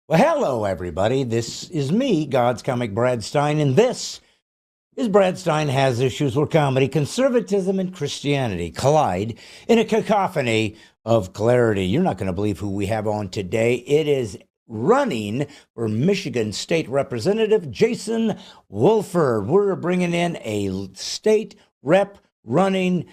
Well, hello, everybody. This is me, God's Comic Brad Stine, and this is Brad Stine Has Issues, where comedy, conservatism, and Christianity collide in a cacophony of clarity. You're not going to believe who we have on today. It is running for Michigan State Representative Jason Woolford. We're bringing in a state rep running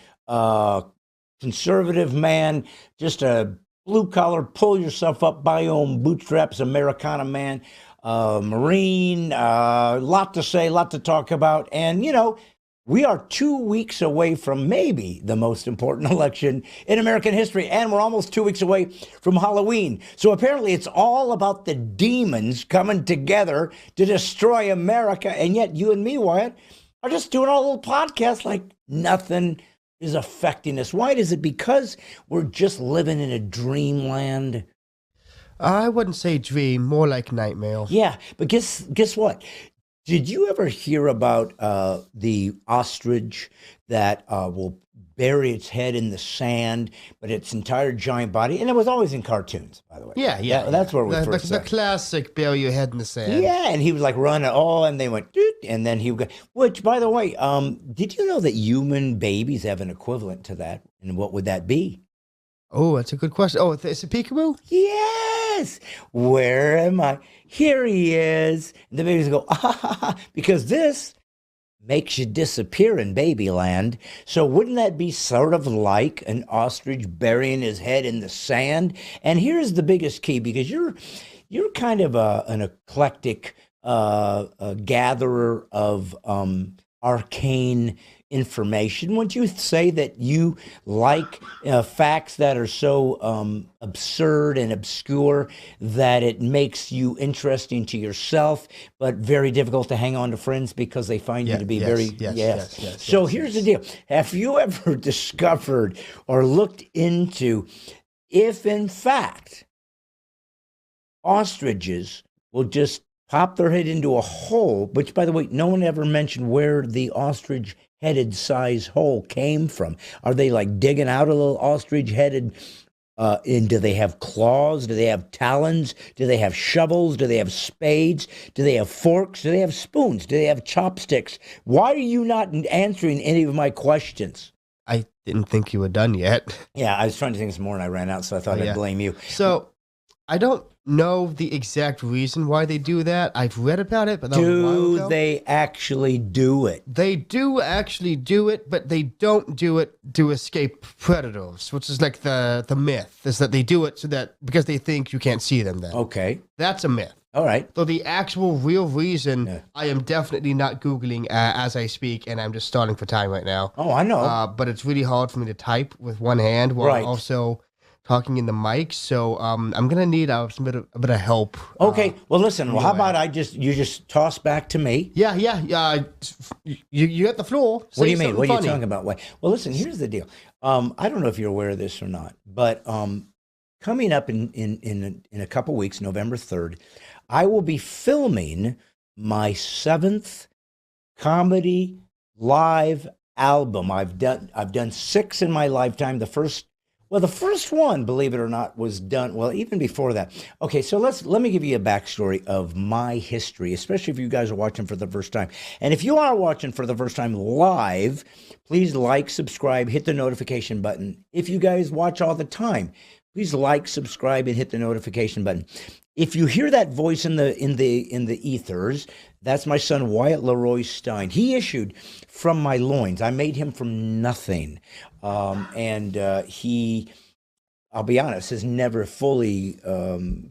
conservative man, just a blue collar, pull yourself up by your own bootstraps, Americana man, Marine, lot to say, lot to talk about. And, you know, we are 2 weeks away from maybe the most important election in American history. And we're almost 2 weeks away from Halloween. So apparently it's all about the demons coming together to destroy America. And yet you and me, Wyatt, are just doing our little podcast like nothing is affecting us. Why? Is it because we're just living in a dreamland? I wouldn't say dream, more like nightmare. Yeah, but guess what? Did you ever hear about the ostrich that will bury its head in the sand, but its entire giant body? And it was always in cartoons, by the way. Yeah. That's where we first the classic bury your head in the sand. Yeah, and he was like running, and they went, doot, and then he would go, which, by the way, did you know that human babies have an equivalent to that? And what would that be? Oh, that's a good question. Oh, it's a peekaboo? Yes. Where am I? Here he is. And the babies go, because this makes you disappear in babyland. So wouldn't that be sort of like an ostrich burying his head in the sand? And here's the biggest key, because you're kind of an eclectic gatherer of arcane information. Wouldn't you say that you like facts that are so absurd and obscure that it makes you interesting to yourself, but very difficult to hang on to friends because they find you to be yes. So here's the deal. Have you ever discovered or looked into if, in fact, ostriches will just pop their head into a hole, which, by the way, no one ever mentioned where the ostrich-headed size hole came from. Are they like digging out a little ostrich-headed, and do they have claws? Do they have talons? Do they have shovels? Do they have spades? Do they have forks? Do they have spoons? Do they have chopsticks? Why are you not answering any of my questions? I didn't think you were done yet. Yeah, I was trying to think some more and I ran out, so I thought I'd blame you. So, I don't know the exact reason why they do that. I've read about it, but that was a while ago. Do they actually do it? They do actually do it, but they don't do it to escape predators, which is like the myth, is that they do it so that because they think you can't see them then. Okay. That's a myth. All right. So the actual real reason, I am definitely not Googling as I speak, and I'm just starting for time right now. Oh, I know. But it's really hard for me to type with one hand while also talking in the mic, so I'm gonna need a bit of help. Okay, well, listen. Well, how about you just toss back to me? Yeah. You got the floor. What do you mean? What are you talking about? Well, listen. Here's the deal. I don't know if you're aware of this or not, but coming up in a couple weeks, November 3rd, I will be filming my 7th comedy live album. I've done 6 in my lifetime. The first one, believe it or not, was done, well, even before that. Okay, so let me give you a backstory of my history, especially if you guys are watching for the first time. And if you are watching for the first time live, please like, subscribe, hit the notification button. If you guys watch all the time, please like, subscribe, and hit the notification button. If you hear that voice in the ethers, that's my son Wyatt Leroy Stine. He issued from my loins. I made him from nothing. He, I'll be honest, has never fully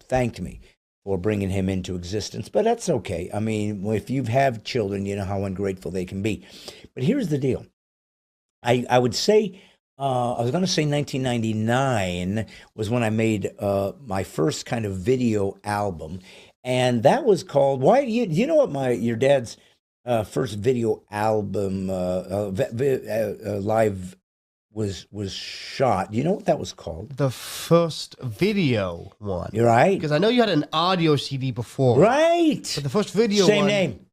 thanked me for bringing him into existence, but that's okay. I mean, if you have children, you know how ungrateful they can be. But here's the deal. I would say, I was going to say 1999 was when I made my first kind of video album, and that was called, you know what your dad's first video album live was shot. You know what that was called? The first video one. You're right. Because I know you had an audio CD before. Right. But the first video Same one. name.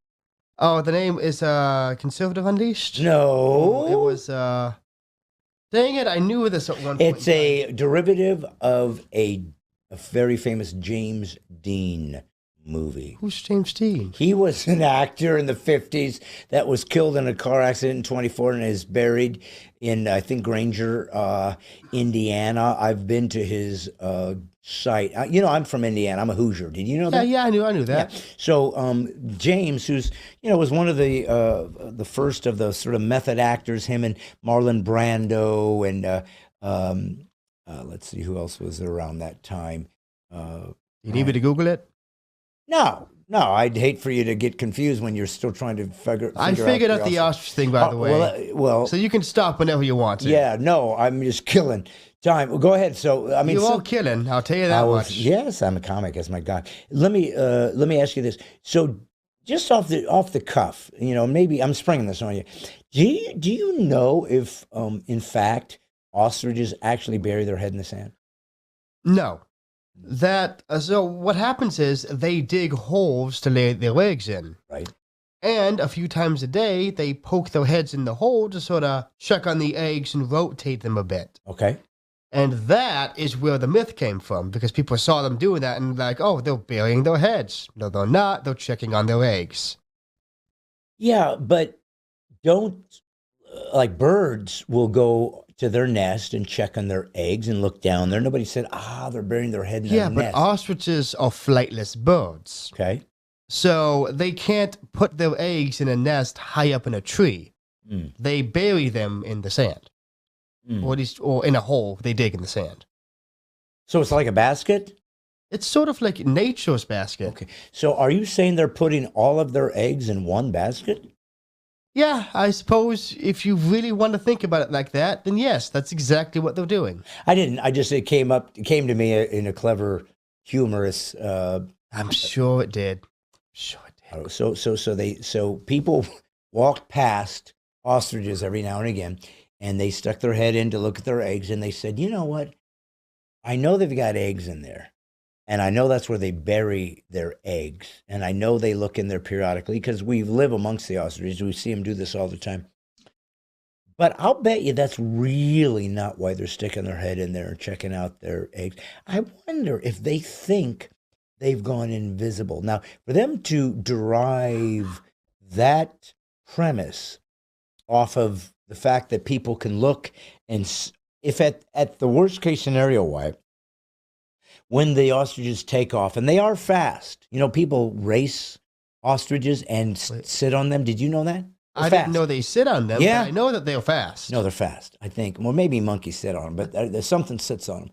Oh, the name is Conservative Unleashed? No. It was, dang it, I knew this at one point. It's a derivative of a a very famous James Dean movie. Who's James Dean? He was an actor in the 50s that was killed in a car accident in 24 and is buried in, I think, Granger, Indiana. I've been to his site. I'm from Indiana. I'm a Hoosier. Did you know that? Yeah, I knew that. Yeah. So James, who's was one of the first of the sort of method actors, him and Marlon Brando, and let's see who else was around that time. You need me to Google it? No, I'd hate for you to get confused when you're still trying to figure I figured out the ostrich thing, by the way. Well, so you can stop whenever you want to. Yeah, no, I'm just killing time. Well, go ahead. So, I mean, you're all killing. I'll tell you that much. Yes, I'm a comic. As my God. Let me ask you this. So, just off the cuff, maybe I'm springing this on you. Do you know if, in fact, ostriches actually bury their head in the sand? No. So what happens is they dig holes to lay their eggs in. Right. And a few times a day, they poke their heads in the hole to sort of check on the eggs and rotate them a bit. Okay. And that is where the myth came from, because people saw them doing that and like, oh, they're burying their heads. No, they're not. They're checking on their eggs. Yeah, but don't, like birds will go to their nest and check on their eggs and look down there. Nobody said, they're burying their head in their nest. Yeah, but ostriches are flightless birds. Okay. So they can't put their eggs in a nest high up in a tree. Mm. They bury them in the sand. Or in a hole they dig in the sand. So it's like a basket? It's sort of like nature's basket. Okay. So are you saying they're putting all of their eggs in one basket? Yeah, I suppose if you really want to think about it like that, then yes, that's exactly what they're doing. I didn't. It came to me in a clever, humorous. I'm sure it did. So people walked past ostriches every now and again, and they stuck their head in to look at their eggs, and they said, "You know what? I know they've got eggs in there. And I know that's where they bury their eggs. And I know they look in there periodically because we live amongst the ostriches. We see them do this all the time. But I'll bet you that's really not why they're sticking their head in there and checking out their eggs. I wonder if they think they've gone invisible. Now, for them to derive that premise off of the fact that people can look and if at the worst case scenario, why? When the ostriches take off, and they are fast. People race ostriches and sit on them. Did you know that? I didn't know they sit on them, yeah. But I know that they're fast. No, they're fast, I think. Well, maybe monkeys sit on them, but there's something sits on them.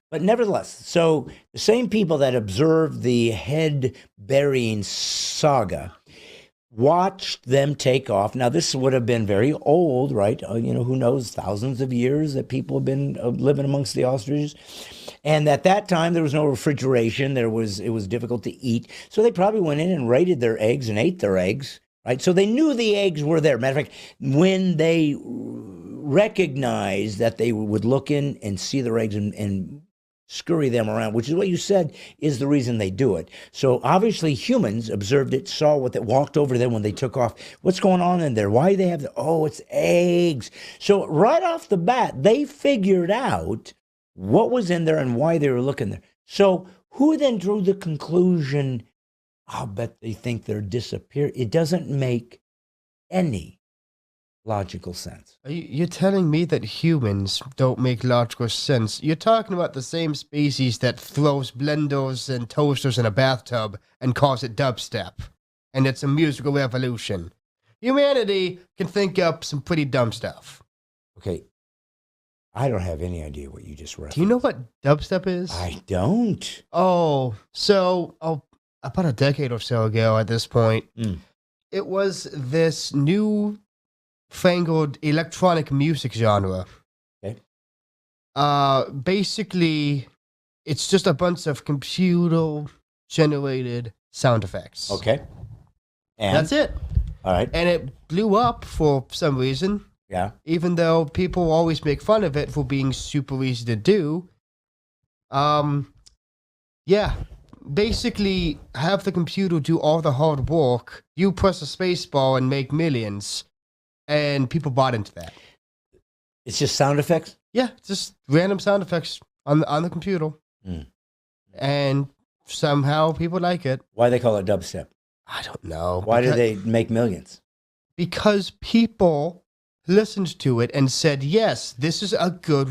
But nevertheless, so the same people that observed the head-burying saga watched them take off. Now, this would have been very old, right? Who knows, thousands of years that people have been living amongst the ostriches. And at that time, there was no refrigeration. It was difficult to eat. So they probably went in and raided their eggs and ate their eggs, right? So they knew the eggs were there. Matter of fact, when they recognized that they would look in and see their eggs and scurry them around, which is what you said is the reason they do it. So obviously humans observed it, saw what they walked over to them when they took off. What's going on in there? Why do they have it's eggs. So right off the bat, they figured out what was in there and why they were looking there. So who then drew the conclusion, I'll bet they think they're disappearing? It doesn't make any logical sense. You're telling me that humans don't make logical sense? You're talking about the same species that throws blenders and toasters in a bathtub and calls it dubstep. And it's a musical revolution. Humanity can think up some pretty dumb stuff. Okay. I don't have any idea what you just read. Do you know what dubstep is? I don't. So about a decade or so ago at this point, it was this new fangled electronic music genre. Okay. Basically, it's just a bunch of computer-generated sound effects. Okay. And that's it. All right. And it blew up for some reason. Yeah. Even though people always make fun of it for being super easy to do. Yeah. Basically, have the computer do all the hard work. You press a space bar and make millions. And people bought into that. It's just sound effects? Yeah, just random sound effects on the computer. and somehow people like it. Why they call it dubstep? I don't know. Why do they make millions? Because people listened to it and said, "Yes, this is a good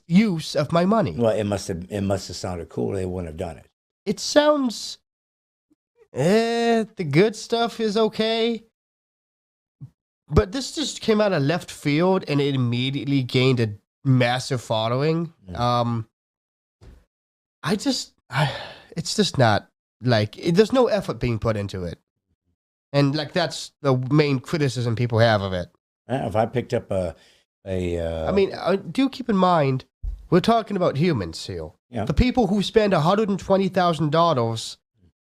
use of my money." Well, it must have sounded cool. They wouldn't have done it. It sounds. The good stuff is okay, but this just came out of left field, and it immediately gained a massive following. It's just not like there's no effort being put into it, and like that's the main criticism people have of it. If I picked up I mean, do keep in mind we're talking about humans here. Yeah. The people who spend $120,000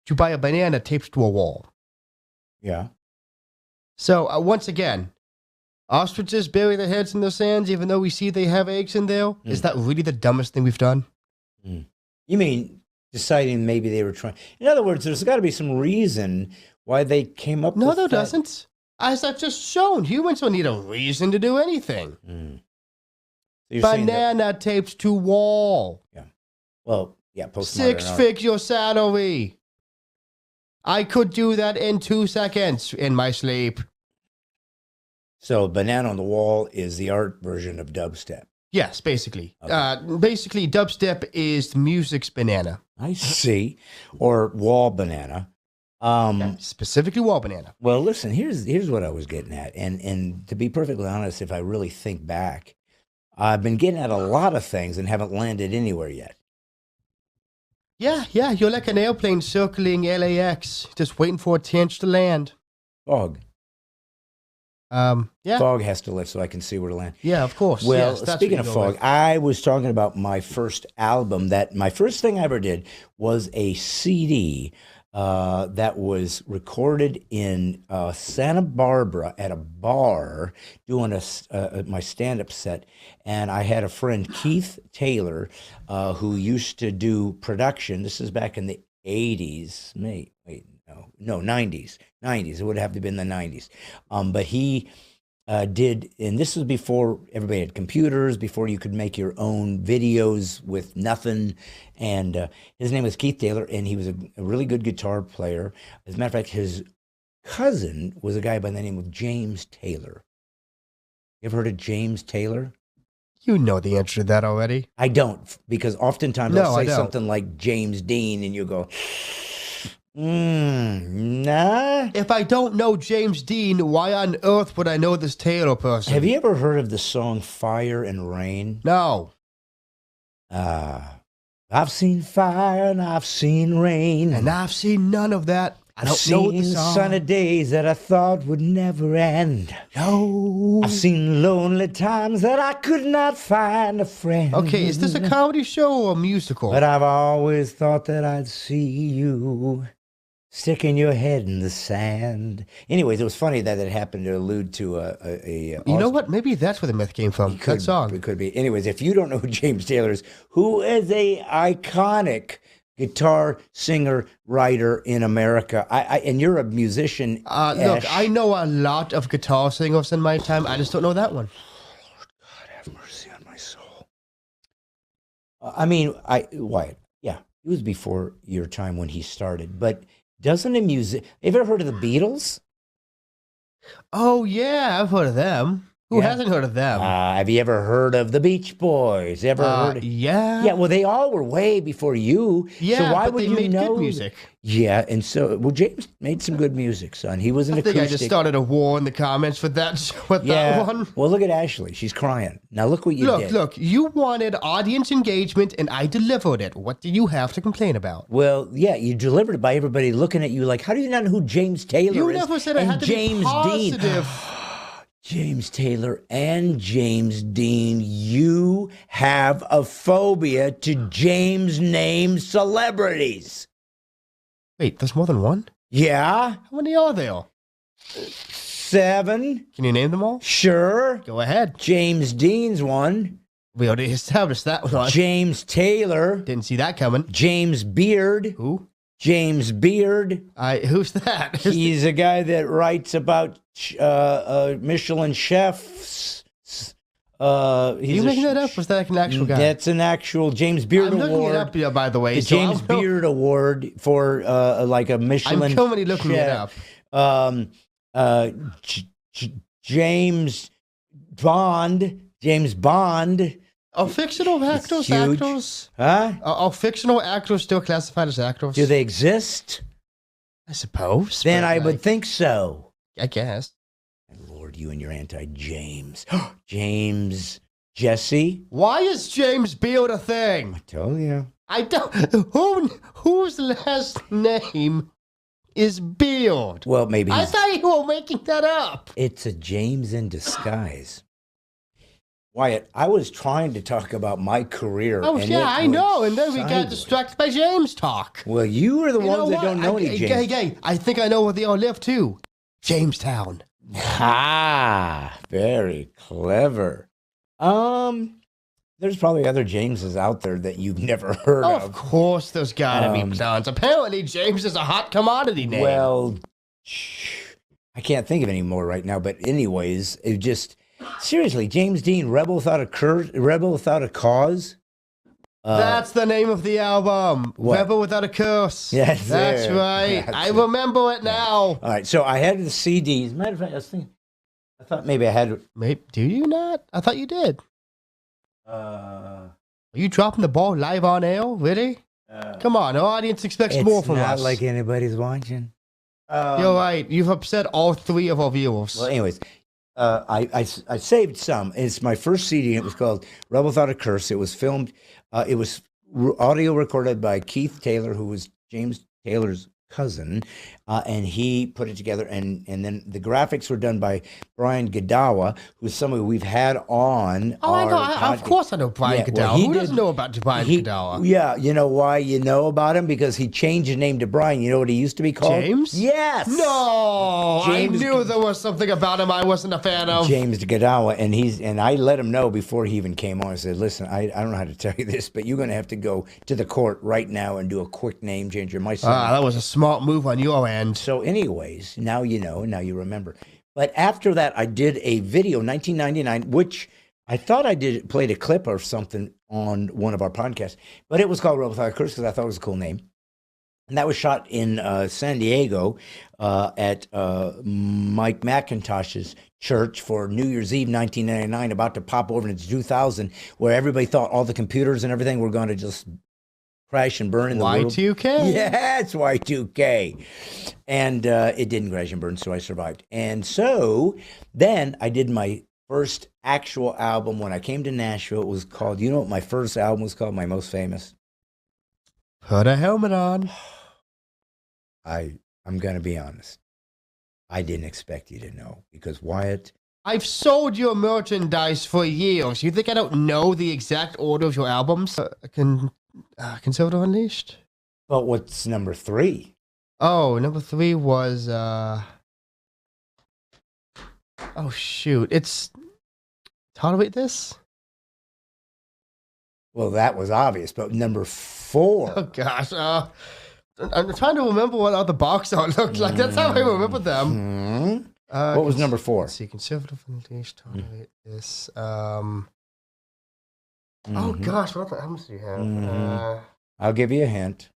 to buy a banana taped to a wall. Yeah. So once again, ostriches bury their heads in the sands, even though we see they have eggs in there. Is that really the dumbest thing we've done? You mean deciding maybe they were trying? In other words, there's got to be some reason why they came up. No, with there that. doesn't. As I've just shown, humans don't need a reason to do anything. So you're saying that- Banana taped to wall. Yeah. Well, yeah. Postmodern art. 6-figure salary. I could do that in 2 seconds in my sleep. So banana on the wall is the art version of dubstep. Yes, basically. Okay. Basically, dubstep is music's banana. I see. Or wall banana. Specifically wall banana. Well, listen, here's what I was getting at. And to be perfectly honest, if I really think back, I've been getting at a lot of things and haven't landed anywhere yet. Yeah, you're like an airplane circling LAX, just waiting for a chance to land. Fog. Yeah. Fog has to lift so I can see where to land. Yeah, of course. Well, yes, that's speaking what of you go fog, with. I was talking about my first album. My first thing I ever did was a CD that was recorded in Santa Barbara at a bar doing my stand-up set. And I had a friend, Keith Taylor, who used to do production. This is back in the 80s. No, 90s. 90s. It would have to have been the 90s. But he did, and this was before everybody had computers, before you could make your own videos with nothing. And his name was Keith Taylor, and he was a really good guitar player. As a matter of fact, his cousin was a guy by the name of James Taylor. You ever heard of James Taylor? You know the answer to that already. I don't, because oftentimes No, I'll I say don't. something like James Dean, and you go, nah. If I don't know James Dean, why on earth would I know this Taylor person? Have you ever heard of the song Fire and Rain? No. I've seen fire and I've seen rain. And I've seen none of that. I I've don't know the seen song. sunny days that I thought would never end. No. I've seen lonely times that I could not find a friend. Okay, is this a comedy show or a musical? But I've always thought that I'd see you sticking your head in the sand. Anyways, it was funny that it happened to allude to a You know what? Maybe that's where the myth came from. That song. It could be. Anyways, if you don't know who James Taylor is, who is a iconic guitar singer writer in America, and you're a musician. Look, I know a lot of guitar singers in my time. I just don't know that one. Lord God, have mercy on my soul. Wyatt, yeah, it was before your time when he started, but doesn't a music? Have you ever heard of the Beatles? Oh, yeah, I've heard of them. Who Yeah. hasn't heard of them? Have you ever heard of the Beach Boys? Ever heard of? Yeah. Yeah, well, they all were way before you. Yeah, so why but would they you made know? good music. Yeah, and so James made some good music, son. He was an I think acoustic. I just started a war in the comments with that yeah. one. Well, look at Ashley. She's crying. Now look what you did. Look, you wanted audience engagement and I delivered it. What do you have to complain about? Well, yeah, you delivered it by everybody looking at you like, how do you not know who James Taylor You is? never said I And had to James be Dean. positive. James Taylor and James Dean, you have a phobia to James name celebrities. Wait, there's more than one? Yeah? How many are there? 7. Can you name them all? Sure. Go ahead. James Dean's one. We already established that one. James Taylor. Didn't see that coming. James Beard. Who? James Beard. Who's that? He's a guy that writes about Michelin chefs. Are you making that up? Or is that like an actual guy? That's an actual James Beard I'm Award. looking it up, by the way. The so James Beard Award for like a Michelin. I'm currently looking it up. James Bond. Are fictional actors huge. actors? Huh? Are fictional actors still classified as actors? Do they exist? I suppose. Then but, I like, would think so. I guess. Lord, you and your anti-James. James Jesse. Why is James Beard a thing? I told you. I don't. Whose last name is Beard? Well, maybe I thought you were making that up. it's a James in disguise. Wyatt, I was trying to talk about my career. Oh, and yeah, it I know. went And then we got sideways. distracted by James talk. Well, you are the You know ones that what? don't know any James. Gay. I think I know where they all live, too. Jamestown. Ah, very clever. There's probably other Jameses out there that you've never heard Of of. course, there's gotta be clowns. Apparently, James is a hot commodity name. Well, I can't think of any more right now. But anyways, it just seriously, James Dean, Rebel Without a Cause. That's the name of the album. What? Rebel Without a Curse. Yes, That's there. right. That's I it. remember it now. All right, so I had the CDs. Matter of fact, I thought maybe I had. Mate, do you not? I thought you did. Uh, Are you dropping the ball live on air? Really? Come on, our audience expects it's more from not us. like anybody's watching. You're right. You've upset all three of our viewers. Well, anyways, I saved some. It's my first CD. It was called Rebel Without a Curse. It was filmed. It was audio recorded by Keith Taylor, who was James Taylor's cousin, and he put it together. And then the graphics were done by Brian Godawa, who's somebody we've had on. Oh, I know. our Of course I know Brian Yeah, Godawa. well, he Who did- doesn't know about Brian Godawa? Yeah, you know why you know about him? Because he changed his name to Brian. You know what he used to be called? James? Yes. No! James- I knew there was something about him I wasn't a fan of. James Godawa, and I let him know before he even came on. I said, "Listen, I don't know how to tell you this, but you're going to have to go to the court right now and do a quick name change. My son." That was a smart move on your end. So, anyways, now you know, now you remember. But after that, I did a video, 1999, which I thought I played a clip or something on one of our podcasts, but it was called Rebel Without a Curse because I thought it was a cool name. And that was shot in San Diego at Mike McIntosh's church for New Year's Eve, 1999, about to pop over into 2000, where everybody thought all the computers and everything were going to just crash and burn in the world. Y2K. Yeah, it's Y2K. And it didn't crash and burn, so I survived. And so then I did my first actual album when I came to Nashville. It was called, you know what my first album was called, my most famous? Put a helmet on. I'm going to be honest. I didn't expect you to know because Wyatt, I've sold your merchandise for years. You think I don't know the exact order of your albums? Conservative Unleashed? but what's number 3? Oh, number 3 was, oh, shoot. It's Tolerate This? Well, that was obvious, but number 4. Oh, gosh. I'm trying to remember what other box art looked like. That's how I remember them. What was number 4? Let's see. Conservative Unleashed, Tolerate This. Oh, gosh. What other albums do you have? I'll give you a hint.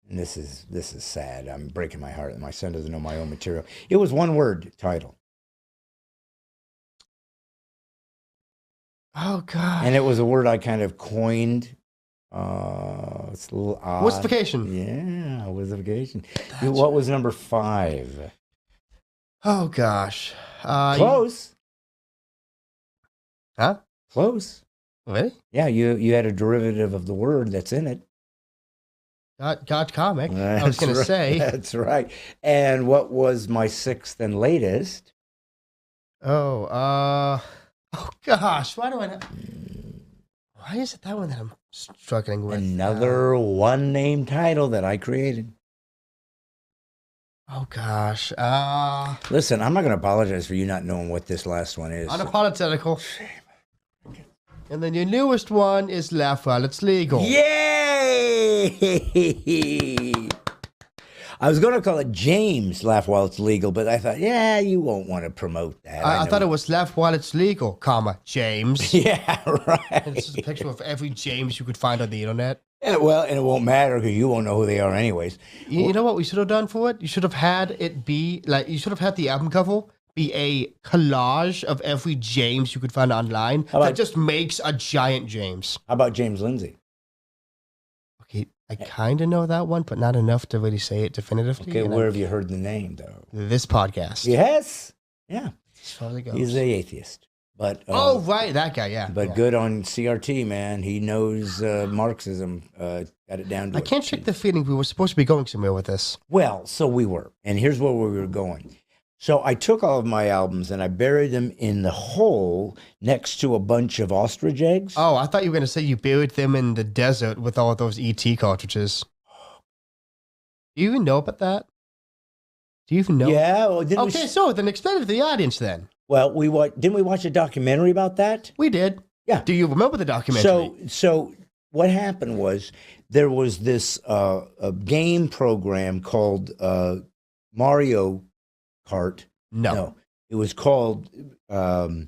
And this is sad. I'm breaking my heart that my son doesn't know my own material. It was one word title. Oh, gosh. And it was a word I kind of coined. It's a little odd. What's-fication? Yeah, what's-fication. What was number 5? Oh, gosh. Close. Huh? Close. Really? Yeah, you had a derivative of the word that's in it. God comic. I was going to say. That's right. And what was my 6th and latest? Oh gosh. Why is it that one that I'm struggling with? Another one-name title that I created. Oh gosh. Listen, I'm not going to apologize for you not knowing what this last one is. Unapologetical. And then your newest one is Laugh While It's Legal. Yay! I was going to call it James Laugh While It's Legal, but I thought, yeah, you won't want to promote that. I thought it was laugh while it's legal, comma, James. Yeah, right. And it's just a picture of every James you could find on the internet. Yeah, well, and it won't matter because you won't know who they are anyways. You know what we should have done for it? You should have had it be like, you should have had the album cover be a collage of every James you could find online that just makes a giant James. How about James Lindsay? Okay, I kind of know that one, but not enough to really say it definitively. Okay, where have you heard the name, though? This podcast. Yes. Yeah. As far as it goes. He's the atheist. But oh, right, that guy, yeah. But good on CRT, man. He knows Marxism. Got it down to I can't shake the feeling we were supposed to be going somewhere with this. Well, so we were. And here's where we were going. So I took all of my albums and I buried them in the hole next to a bunch of ostrich eggs. Oh, I thought you were going to say you buried them in the desert with all of those ET cartridges. Do you even know about that? Do you even know? Yeah. Well, okay, so then explain it to the audience then. Well, didn't we watch a documentary about that? We did. Yeah. Do you remember the documentary? So what happened was there was this a game program called Mario Kart. No, it was called. It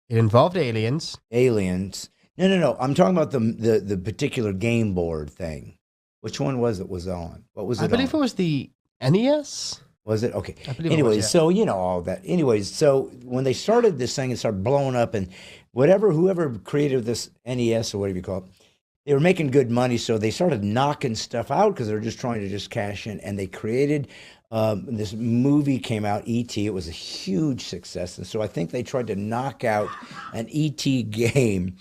involved aliens. Aliens. No. I'm talking about the particular game board thing. Which one was it was on? What was it? I believe it was the NES. Was it? Okay. Anyways, yeah. So you know all that. Anyways, so when they started this thing, it started blowing up, and whoever created this NES or whatever you call it, they were making good money, so they started knocking stuff out because they were just trying to just cash in, and they created this movie came out, E.T. It was a huge success, and so I think they tried to knock out an E.T. game,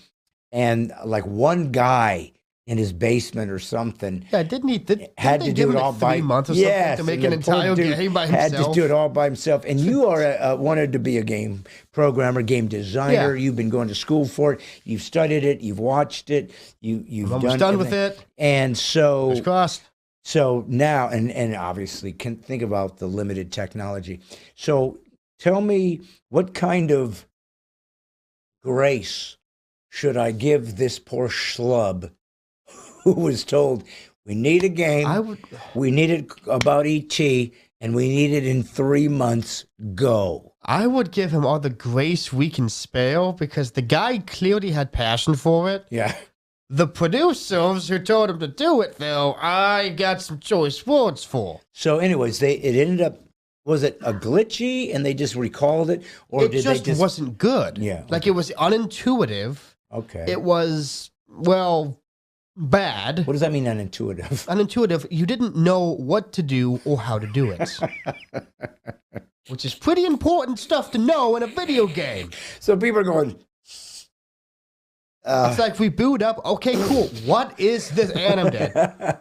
and like one guy in his basement or something. Yeah, didn't he? Had to do it all by 3 months or something to make an entire game by himself. Had to do it all by himself. And you are wanted to be a game programmer, game designer. Yeah. You've been going to school for it. You've studied it. You've watched it. You've done with it. And so, fingers crossed. So now, and obviously, can think about the limited technology. So tell me, what kind of grace should I give this poor schlub who was told, we need a game, we need it about E.T., and we need it in 3 months, go? I would give him all the grace we can spare because the guy clearly had passion for it. Yeah. The producers who told him to do it, though, I got some choice words for. So anyways, it ended up, was it a glitchy and they just recalled it? Or did they just wasn't good. Yeah. Like it was unintuitive. Okay. It was, well, bad. What does that mean, unintuitive? Unintuitive. You didn't know what to do or how to do it. Which is pretty important stuff to know in a video game. So people are going... it's like we boot up. Okay, cool. What is this? And I'm dead.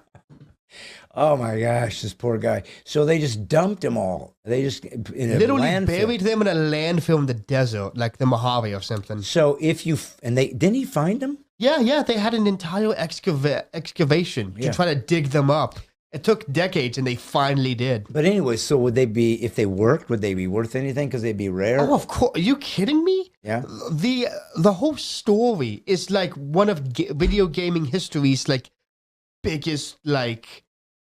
Oh my gosh, this poor guy. So they just dumped him all. They just literally buried them in a landfill in the desert, like the Mojave or something. So didn't he find them? Yeah. They had an entire excavation to try to dig them up. It took decades, and they finally did. But anyway, so would they be, if they worked, would they be worth anything? Because they'd be rare? Oh, of course. Are you kidding me? Yeah. The whole story is like one of video gaming history's biggest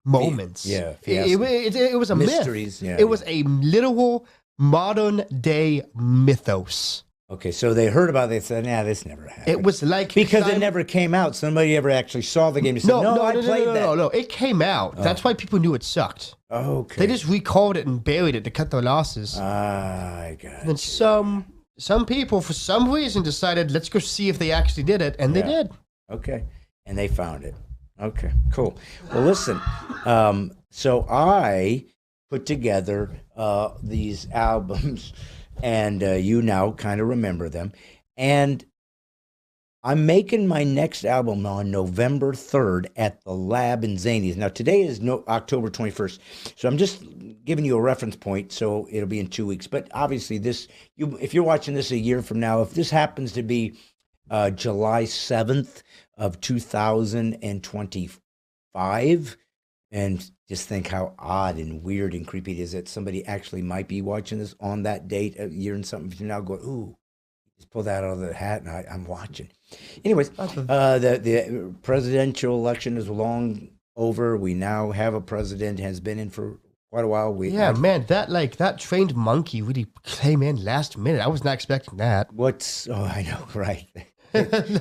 moments. Yeah. It was a mysteries. Myth. Yeah. It was a literal modern day mythos. Okay, so they heard about it. They said, "Nah, this never happened." It was because it never came out. Somebody ever actually saw the game and said, "No, I played that." No. It came out. Oh. That's why people knew it sucked. Okay. They just recalled it and buried it to cut their losses. I got it. And then some people, for some reason, decided, let's go see if they actually did it, and they did. Okay, and they found it. Okay, cool. Well, listen. So I put together these albums. And you now kind of remember them. And I'm making my next album on November 3rd at the Lab in Zanies. Now, today is October 21st. So I'm just giving you a reference point, so it'll be in 2 weeks. But obviously, if you're watching this a year from now, if this happens to be July 7th of 2025, and just think how odd and weird and creepy it is that somebody actually might be watching this on that date a year and something. If you now go, ooh, just pull that out of the hat, and I'm watching. Anyways, the presidential election is long over. We now have a president, has been in for quite a while. Yeah, man, that trained monkey really came in last minute. I was not expecting that. What's, oh, I know, right.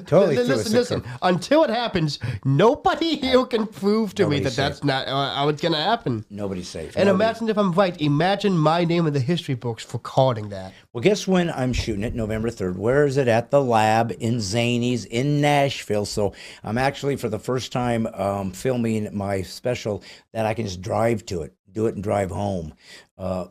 Totally threw us a Listen. curve. Until it happens, nobody here can prove to me Nobody's that that's not how it's gonna happen. Nobody's safe. And imagine if I'm right. Imagine my name in the history books for calling that. Well, guess when I'm shooting it? November 3rd. Where is it? At the lab in Zanies in Nashville. So I'm actually, for the first time, filming my special that I can just drive to it, do it and drive home.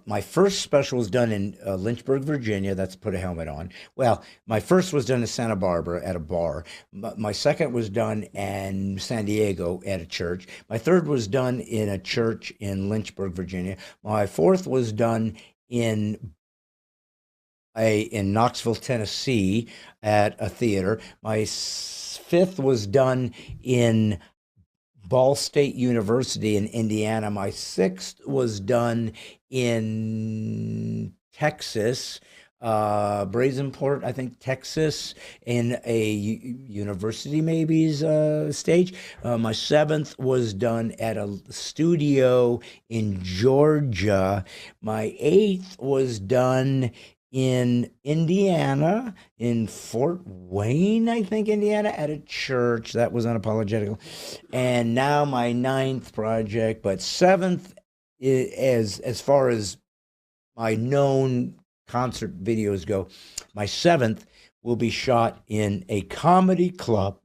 My first special was done in Lynchburg, Virginia. That's Put a Helmet On. Well, my first was done in Santa Barbara at a bar. My second was done in San Diego at a church. My third was done in a church in Lynchburg, Virginia. My fourth was done in Knoxville, Tennessee at a theater. My fifth was done in Ball State University in Indiana. My sixth was done in Texas, Brazenport, I think, Texas, in a university maybe's stage. My seventh was done at a studio in Georgia. My eighth was done in Indiana, in Fort Wayne, I think, Indiana, at a church. That was unapologetical. And now my ninth project, but seventh, as far as my known concert videos go, my seventh will be shot in a comedy club.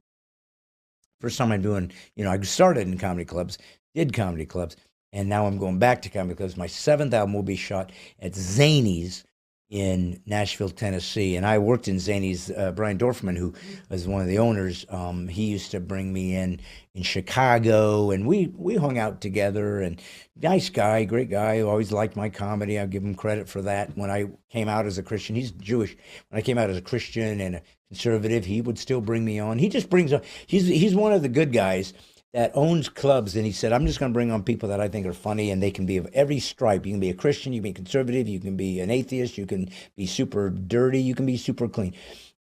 First time I'm doing, I started in comedy clubs, did comedy clubs, and now I'm going back to comedy clubs. My seventh album will be shot at Zanies in Nashville, Tennessee. And I worked in Zanies. Brian Dorfman, who was one of the owners, he used to bring me in Chicago, and we hung out together. And nice guy, great guy, who always liked my comedy. I'll give him credit for that. When I came out as a Christian, he's Jewish. When I came out as a Christian and a conservative, he would still bring me on. He just brings on, he's one of the good guys that owns clubs, and he said, I'm just going to bring on people that I think are funny, and they can be of every stripe. You can be a Christian, you can be conservative, you can be an atheist, you can be super dirty, you can be super clean.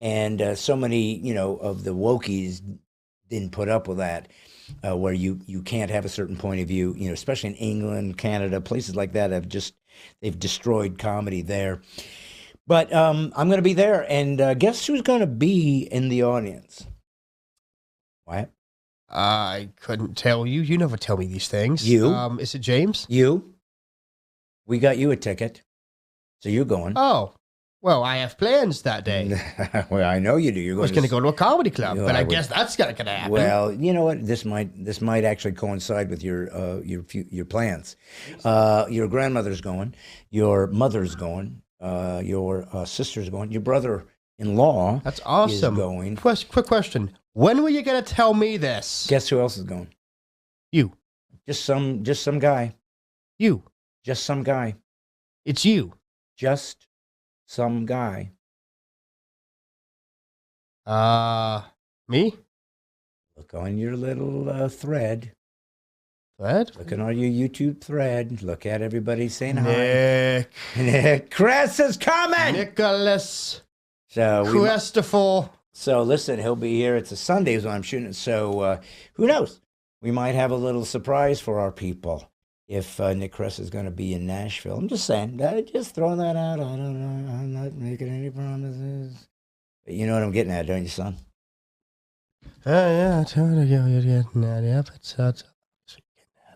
And so many, of the wokies didn't put up with that, where you can't have a certain point of view, especially in England, Canada, places like that they've destroyed comedy there. But I'm going to be there, and guess who's going to be in the audience? What? I couldn't tell you. You never tell me these things. You? Is it James? You? We got you a ticket, so you're going. Oh, well, I have plans that day. Well, I know you do. You're I was going to go to a comedy club, but I guess that's not going to happen. Well, you know what? This might actually coincide with your plans. Your grandmother's going. Your mother's going. Your sister's going. Your brother-in-law. That's awesome. Is going. Quick question. When were you going to tell me this? Guess who else is going? You. Just some guy. You. Just some guy. It's you. Just some guy. Me? Look on your little thread. What? Looking on your YouTube thread. Look at everybody saying Nick. hi. Nick. Chris is coming. Nicholas. So Christopher. So listen, he'll be here. It's a Sunday when I'm shooting it. So who knows? We might have a little surprise for our people if Nick Kress is going to be in Nashville. I'm just saying, just throwing that out. I don't know. I'm not making any promises. But you know what I'm getting at, don't you, son? Yeah, I totally get what you're getting at. Yeah, but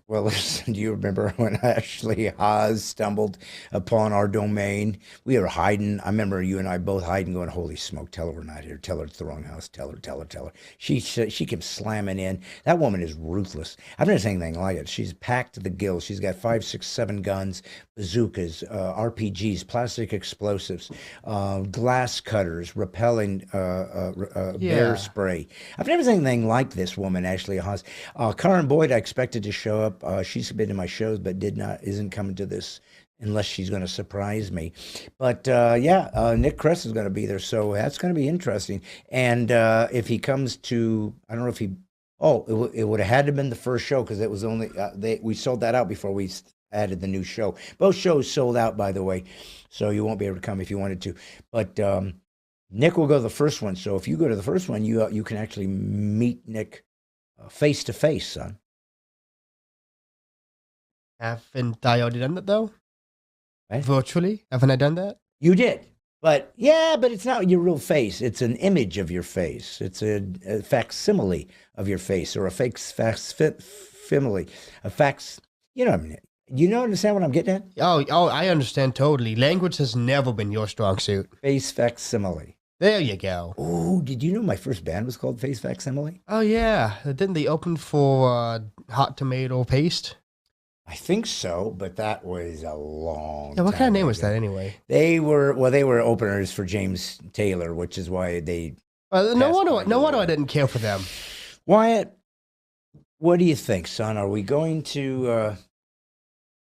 Well, listen, do you remember when Ashley Haas stumbled upon our domain? We were hiding. I remember you and I both hiding, going, holy smoke, tell her we're not here. Tell her it's the wrong house. Tell her. She kept slamming in. That woman is ruthless. I've never seen anything like it. She's packed to the gills. She's got 5, 6, 7 guns, bazookas, RPGs, plastic explosives, glass cutters, repelling bear spray. I've never seen anything like this woman, Ashley Haas. Karen Boyd, I expected to show up. She's been to my shows, but isn't coming to this unless she's going to surprise me. But Nick Kress is going to be there, so that's going to be interesting. And if he comes to, I don't know if he, it would have had to have been the first show because it was only we sold that out before we added the new show. Both shows sold out, by the way, so you won't be able to come if you wanted to. But Nick will go to the first one. So if you go to the first one, you can actually meet Nick face to face, son. Haven't I already done that, though? Right? Virtually? Haven't I done that? You did. But yeah, but it's not your real face. It's an image of your face. It's a facsimile of your face, or a fake facsimile, a fax. You know what I mean? You know, understand what I'm getting at? Oh, I understand totally. Language has never been your strong suit. Face facsimile. There you go. Oh, did you know my first band was called Face Facsimile? Oh, yeah. Didn't they open for Hot Tomato Paste? I think so, but that was a long Yeah, what kind of name ago. was that anyway? They were openers for James Taylor, which is why they. No wonder I didn't care for them. Wyatt, what do you think, son? Are we going to?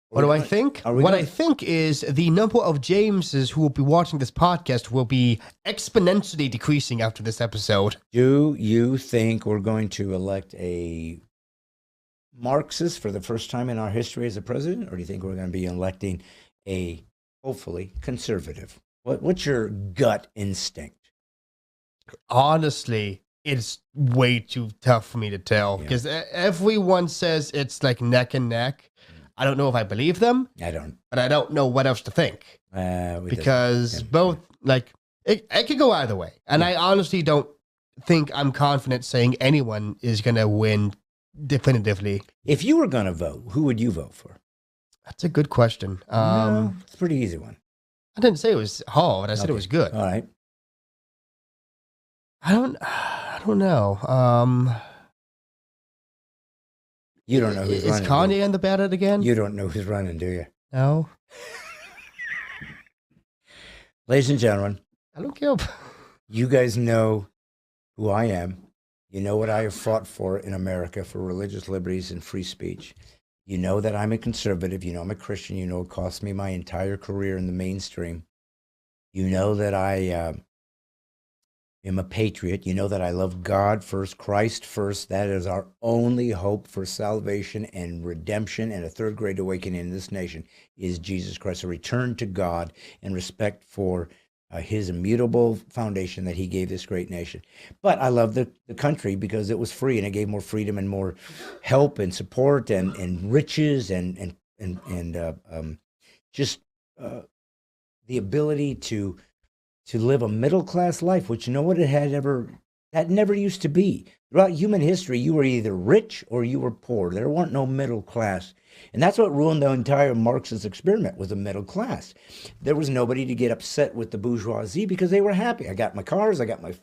What do I think? What I think is the number of Jameses who will be watching this podcast will be exponentially decreasing after this episode. Do you think we're going to elect a Marxist for the first time in our history as a president, or do you think we're going to be electing a, hopefully, conservative? What's your gut instinct? Honestly, it's way too tough for me to tell because everyone says it's like neck and neck. I don't know if I believe them. I don't. But I don't know what else to think. Because both, like, it could go either way. And I honestly don't think I'm confident saying anyone is going to win definitively. If you were going to vote, who would you vote for? That's a good question. No, it's a pretty easy one. I didn't say it was hard. I said it was good. All right. I don't know. You don't know who's running. Is Kanye on the ballot again? You don't know who's running, do you? No. Ladies and gentlemen, I don't care. You guys know who I am. You know what I have fought for in America for religious liberties and free speech. You know that I'm a conservative. You know I'm a Christian. You know it cost me my entire career in the mainstream. You know that I am a patriot. You know that I love God first, Christ first. That is our only hope for salvation and redemption and a third great awakening in this nation is Jesus Christ, a return to God and respect for his immutable foundation that he gave this great nation. But I love the country because it was free and it gave more freedom and more help and support and riches and just the ability to live a middle-class life, which you know what that never used to be. Throughout human history, you were either rich or you were poor. There weren't no middle class. And that's what ruined the entire Marxist experiment, was the middle class. There was nobody to get upset with the bourgeoisie because they were happy. I got my cars, I got my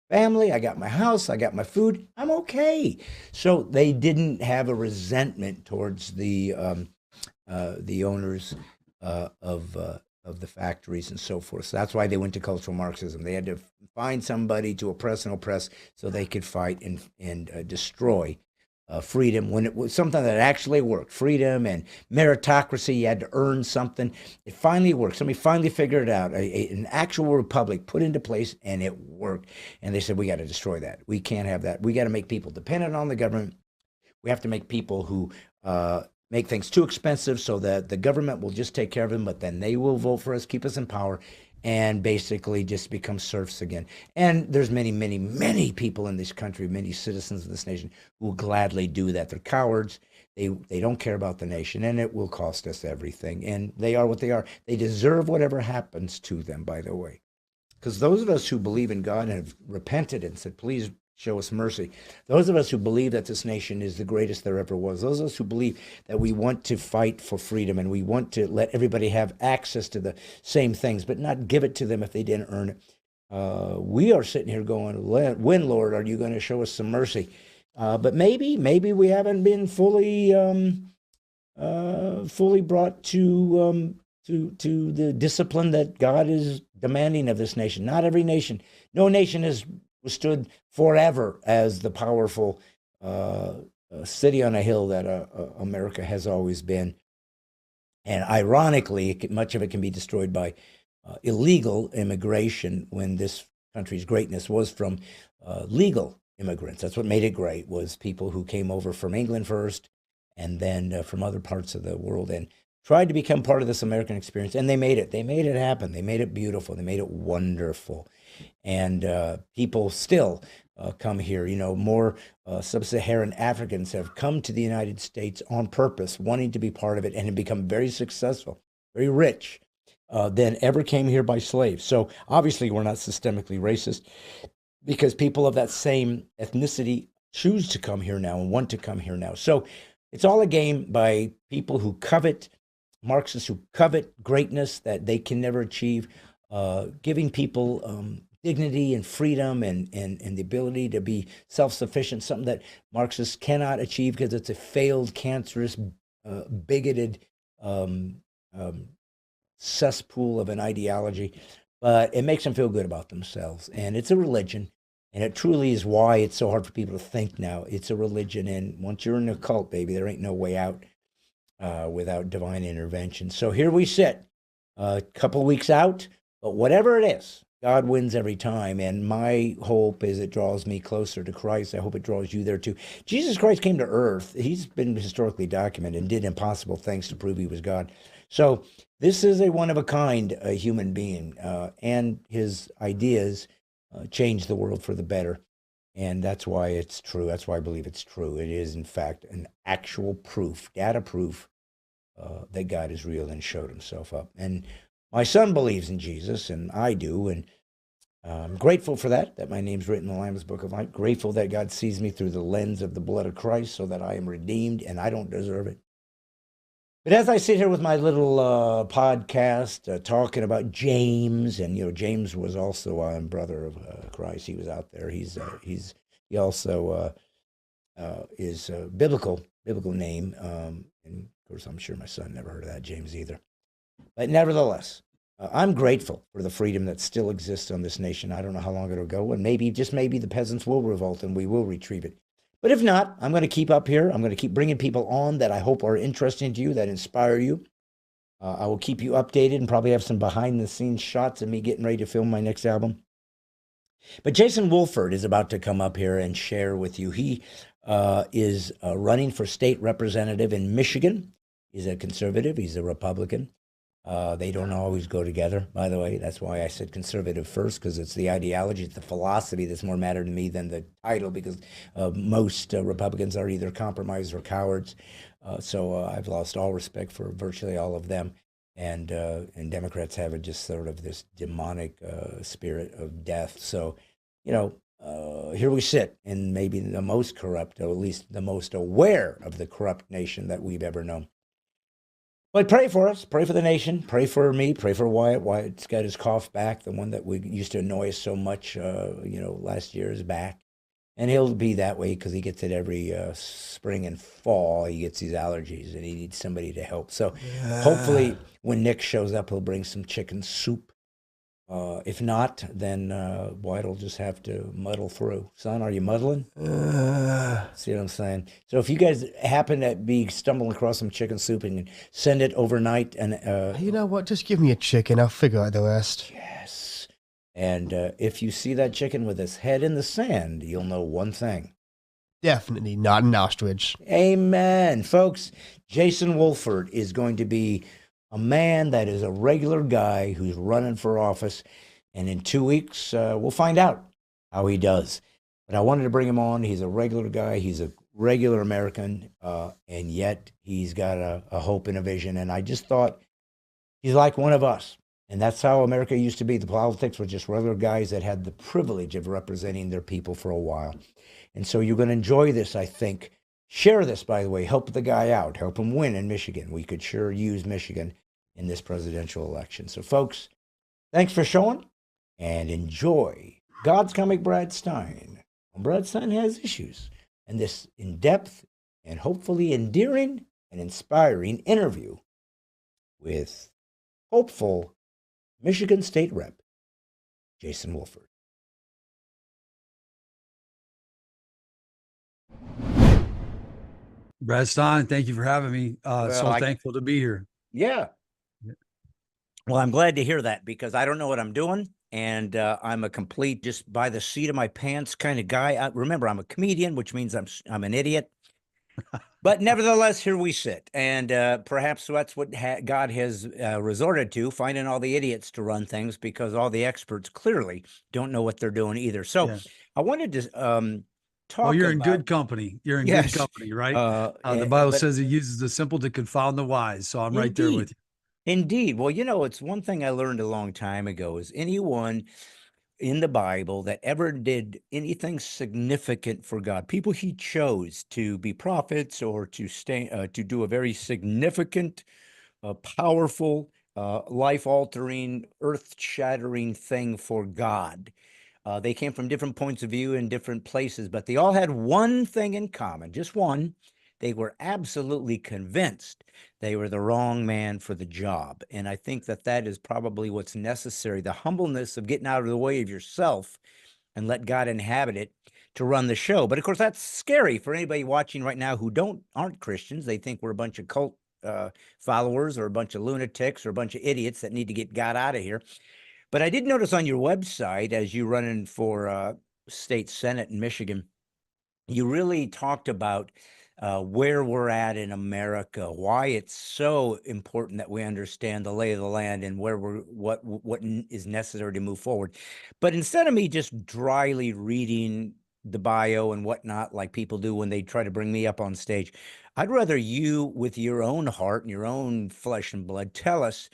family, I got my house, I got my food. I'm okay. So they didn't have a resentment towards the owners of the factories and so forth. So that's why they went to cultural Marxism. They had to find somebody to oppress and oppress so they could fight and destroy freedom when it was something that actually worked. Freedom and meritocracy, you had to earn something. It finally worked. Somebody finally figured it out. An actual republic put into place, and it worked. And they said, we got to destroy that. We can't have that. We got to make people dependent on the government. We have to make people who make things too expensive so that the government will just take care of them, but then they will vote for us, keep us in power, and basically just become serfs again. And there's many, many, many people in this country, many citizens of this nation who will gladly do that. They're cowards. They don't care about the nation, and it will cost us everything. And they are what they are. They deserve whatever happens to them, by the way. Because those of us who believe in God and have repented and said, please show us mercy. Those of us who believe that this nation is the greatest there ever was, those of us who believe that we want to fight for freedom and we want to let everybody have access to the same things, but not give it to them if they didn't earn it. We are sitting here going, when, Lord, are you going to show us some mercy? But maybe we haven't been fully brought to the discipline that God is demanding of this nation. Not every nation, no nation has stood forever as the powerful city on a hill that America has always been. And ironically, much of it can be destroyed by illegal immigration when this country's greatness was from legal immigrants. That's what made it great, was people who came over from England first and then from other parts of the world and tried to become part of this American experience. And they made it. They made it happen. They made it beautiful. They made it wonderful. And people still come here. You know, more sub-Saharan Africans have come to the United States on purpose, wanting to be part of it, and have become very successful, very rich, than ever came here by slaves. So obviously, we're not systemically racist because people of that same ethnicity choose to come here now and want to come here now. So it's all a game by people who covet, Marxists who covet greatness that they can never achieve, giving people dignity and freedom and the ability to be self-sufficient, something that Marxists cannot achieve because it's a failed, cancerous, bigoted um, um, cesspool of an ideology. But it makes them feel good about themselves. And it's a religion. And it truly is why it's so hard for people to think now. It's a religion. And once you're in a cult, baby, there ain't no way out without divine intervention. So here we sit, a couple weeks out. But whatever it is, God wins every time. And my hope is it draws me closer to Christ. I hope it draws you there too. Jesus Christ came to earth. He's been historically documented and did impossible things to prove he was God. So this is a one of a kind human being, and his ideas changed the world for the better. And that's why it's true. That's why I believe it's true. It is, in fact, an actual proof, data proof that God is real and showed himself up. And my son believes in Jesus, and I do. And I'm grateful for that my name's written in the Lamb's Book of Life. Grateful that God sees me through the lens of the blood of Christ so that I am redeemed and I don't deserve it. But as I sit here with my little podcast talking about James, and James was also a brother of Christ. He was out there. He also is a biblical name, and of course I'm sure my son never heard of that James either. But nevertheless, I'm grateful for the freedom that still exists on this nation. I don't know how long it'll go, and maybe just maybe the peasants will revolt and we will retrieve it. But if not, I'm going to keep up here. I'm going to keep bringing people on that I hope are interesting to you, that inspire you. I will keep you updated and probably have some behind-the-scenes shots of me getting ready to film my next album. But Jason Woolford is about to come up here and share with you. He is running for state representative in Michigan. He's a conservative. He's a Republican. They don't always go together, by the way. That's why I said conservative first, because it's the ideology, it's the philosophy that's more matter to me than the title, because most Republicans are either compromised or cowards. So I've lost all respect for virtually all of them. And Democrats have just sort of this demonic spirit of death. So, here we sit in maybe the most corrupt, or at least the most aware of the corrupt nation that we've ever known. But pray for us, pray for the nation, pray for me, pray for Wyatt. Wyatt's got his cough back, the one that we used to annoy us so much, last year is back. And he'll be that way because he gets it every spring and fall. He gets these allergies and he needs somebody to help. So hopefully when Nick shows up, he'll bring some chicken soup. If not, then Wyatt will just have to muddle through. Son, are you muddling? See what I'm saying? So if you guys happen to be stumbling across some chicken soup and send it overnight, and You know what? Just give me a chicken. I'll figure out the rest. yes. And if you see that chicken with its head in the sand, you'll know one thing. Definitely not an ostrich. Amen. Folks, Jason Woolford is going to be a man that is a regular guy who's running for office. And in 2 weeks, we'll find out how he does. But I wanted to bring him on. He's a regular guy. He's a regular American. And yet he's got a hope and a vision. And I just thought he's like one of us. And that's how America used to be. The politics were just regular guys that had the privilege of representing their people for a while. And so you're going to enjoy this, I think. Share this, by the way. Help the guy out. Help him win in Michigan. We could sure use Michigan in this presidential election. So, folks, thanks for showing and enjoy God's Comic Brad Stine. Brad Stine has issues. And this in-depth and hopefully endearing and inspiring interview with hopeful Michigan State Rep Jason Woolford. Brad Stine, thank you for having me. Thankful to be here. Yeah. Well, I'm glad to hear that because I don't know what I'm doing. And I'm a complete, just by the seat of my pants kind of guy. Remember, I'm a comedian, which means I'm an idiot. But nevertheless, here we sit, and perhaps that's what God has resorted to, finding all the idiots to run things because all the experts clearly don't know what they're doing either. So Yeah. I wanted to Well, talk you're in about good company. You're in good yes, company, right? The Bible but says he uses the simple to confound the wise. So I'm right there with indeed, you. indeed. Well, it's one thing I learned a long time ago is anyone in the Bible that ever did anything significant for God, people he chose to be prophets or to stay to do a very significant, powerful, life-altering, earth-shattering thing for God. They came from different points of view in different places, but they all had one thing in common, just one. They were absolutely convinced they were the wrong man for the job. And I think that that is probably what's necessary, the humbleness of getting out of the way of yourself and let God inhabit it to run the show. But of course, that's scary for anybody watching right now who aren't Christians. They think we're a bunch of cult followers or a bunch of lunatics or a bunch of idiots that need to get God out of here. But I did notice on your website, as you running for state senate in Michigan, you really talked about where we're at in America, why it's so important that we understand the lay of the land and where what is necessary to move forward. But instead of me just dryly reading the bio and whatnot, like people do when they try to bring me up on stage, I'd rather you, with your own heart and your own flesh and blood, tell us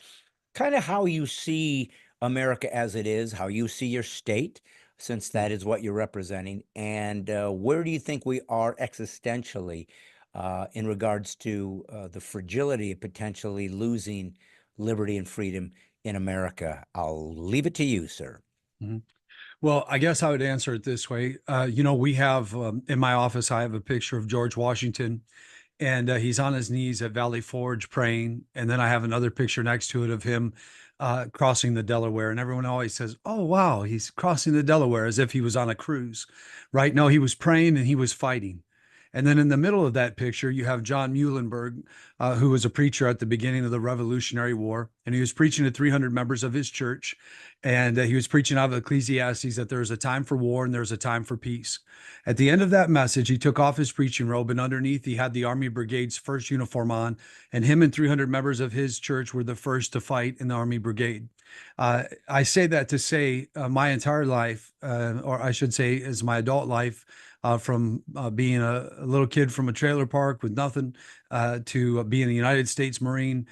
kind of how you see America as it is, how you see your state, since that is what you're representing, and where do you think we are existentially in regards to the fragility of potentially losing liberty and freedom in America? I'll leave it to you, sir. Mhm. Well, I guess I would answer it this way. We have in my office, I have a picture of George Washington, and he's on his knees at Valley Forge praying. And then I have another picture next to it of him crossing the Delaware. And everyone always says, "Oh, wow, he's crossing the Delaware," as if he was on a cruise, right? No, he was praying and he was fighting. And then in the middle of that picture, you have John Muhlenberg, who was a preacher at the beginning of the Revolutionary War. And he was preaching to 300 members of his church. And he was preaching out of Ecclesiastes that there's a time for war and there's a time for peace. At the end of that message, he took off his preaching robe, and underneath he had the Army Brigade's first uniform on, and him and 300 members of his church were the first to fight in the Army Brigade. I say that to say my entire life, or I should say, as my adult life, from being a little kid from a trailer park with nothing to being a United States Marine,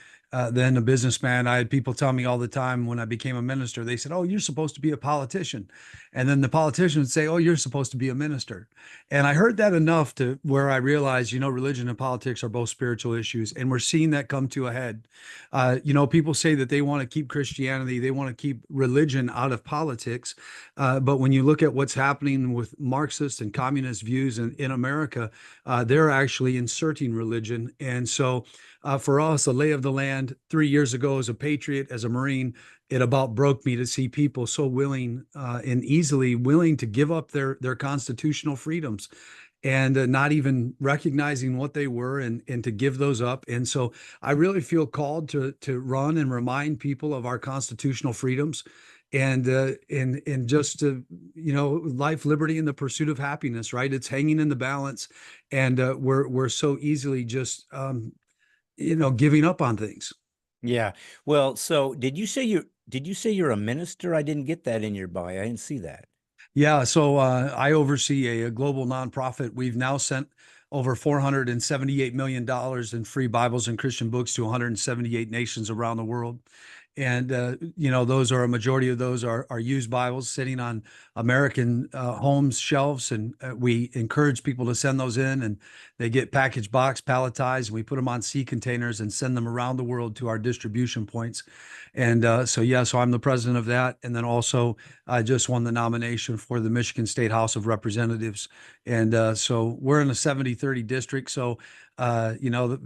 then a businessman. I had people tell me all the time when I became a minister, they said, "Oh, you're supposed to be a politician." And then the politician would say, "Oh, you're supposed to be a minister." And I heard that enough to where I realized, religion and politics are both spiritual issues. And we're seeing that come to a head. People say that they want to keep Christianity, they want to keep religion out of politics. But when you look at what's happening with Marxist and communist views in America, they're actually inserting religion. And so for us, a lay of the land 3 years ago as a patriot, as a Marine, it about broke me to see people so willing and easily willing to give up their constitutional freedoms and not even recognizing what they were and to give those up. And so I really feel called to run and remind people of our constitutional freedoms and just life, liberty, and the pursuit of happiness, right? It's hanging in the balance, and we're so easily just giving up on things. Yeah. Well, so did you say you're a minister? I didn't get that in your bio. I didn't see that. Yeah, so I oversee a global nonprofit. We've now sent over $478 million in free Bibles and Christian books to 178 nations around the world. And, those are a majority of those are used Bibles sitting on American homes shelves. And we encourage people to send those in, and they get packaged, box, palletized, and we put them on sea containers and send them around the world to our distribution points. And so I'm the president of that. And then also, I just won the nomination for the Michigan State House of Representatives. And so we're in a 70-30 district. So,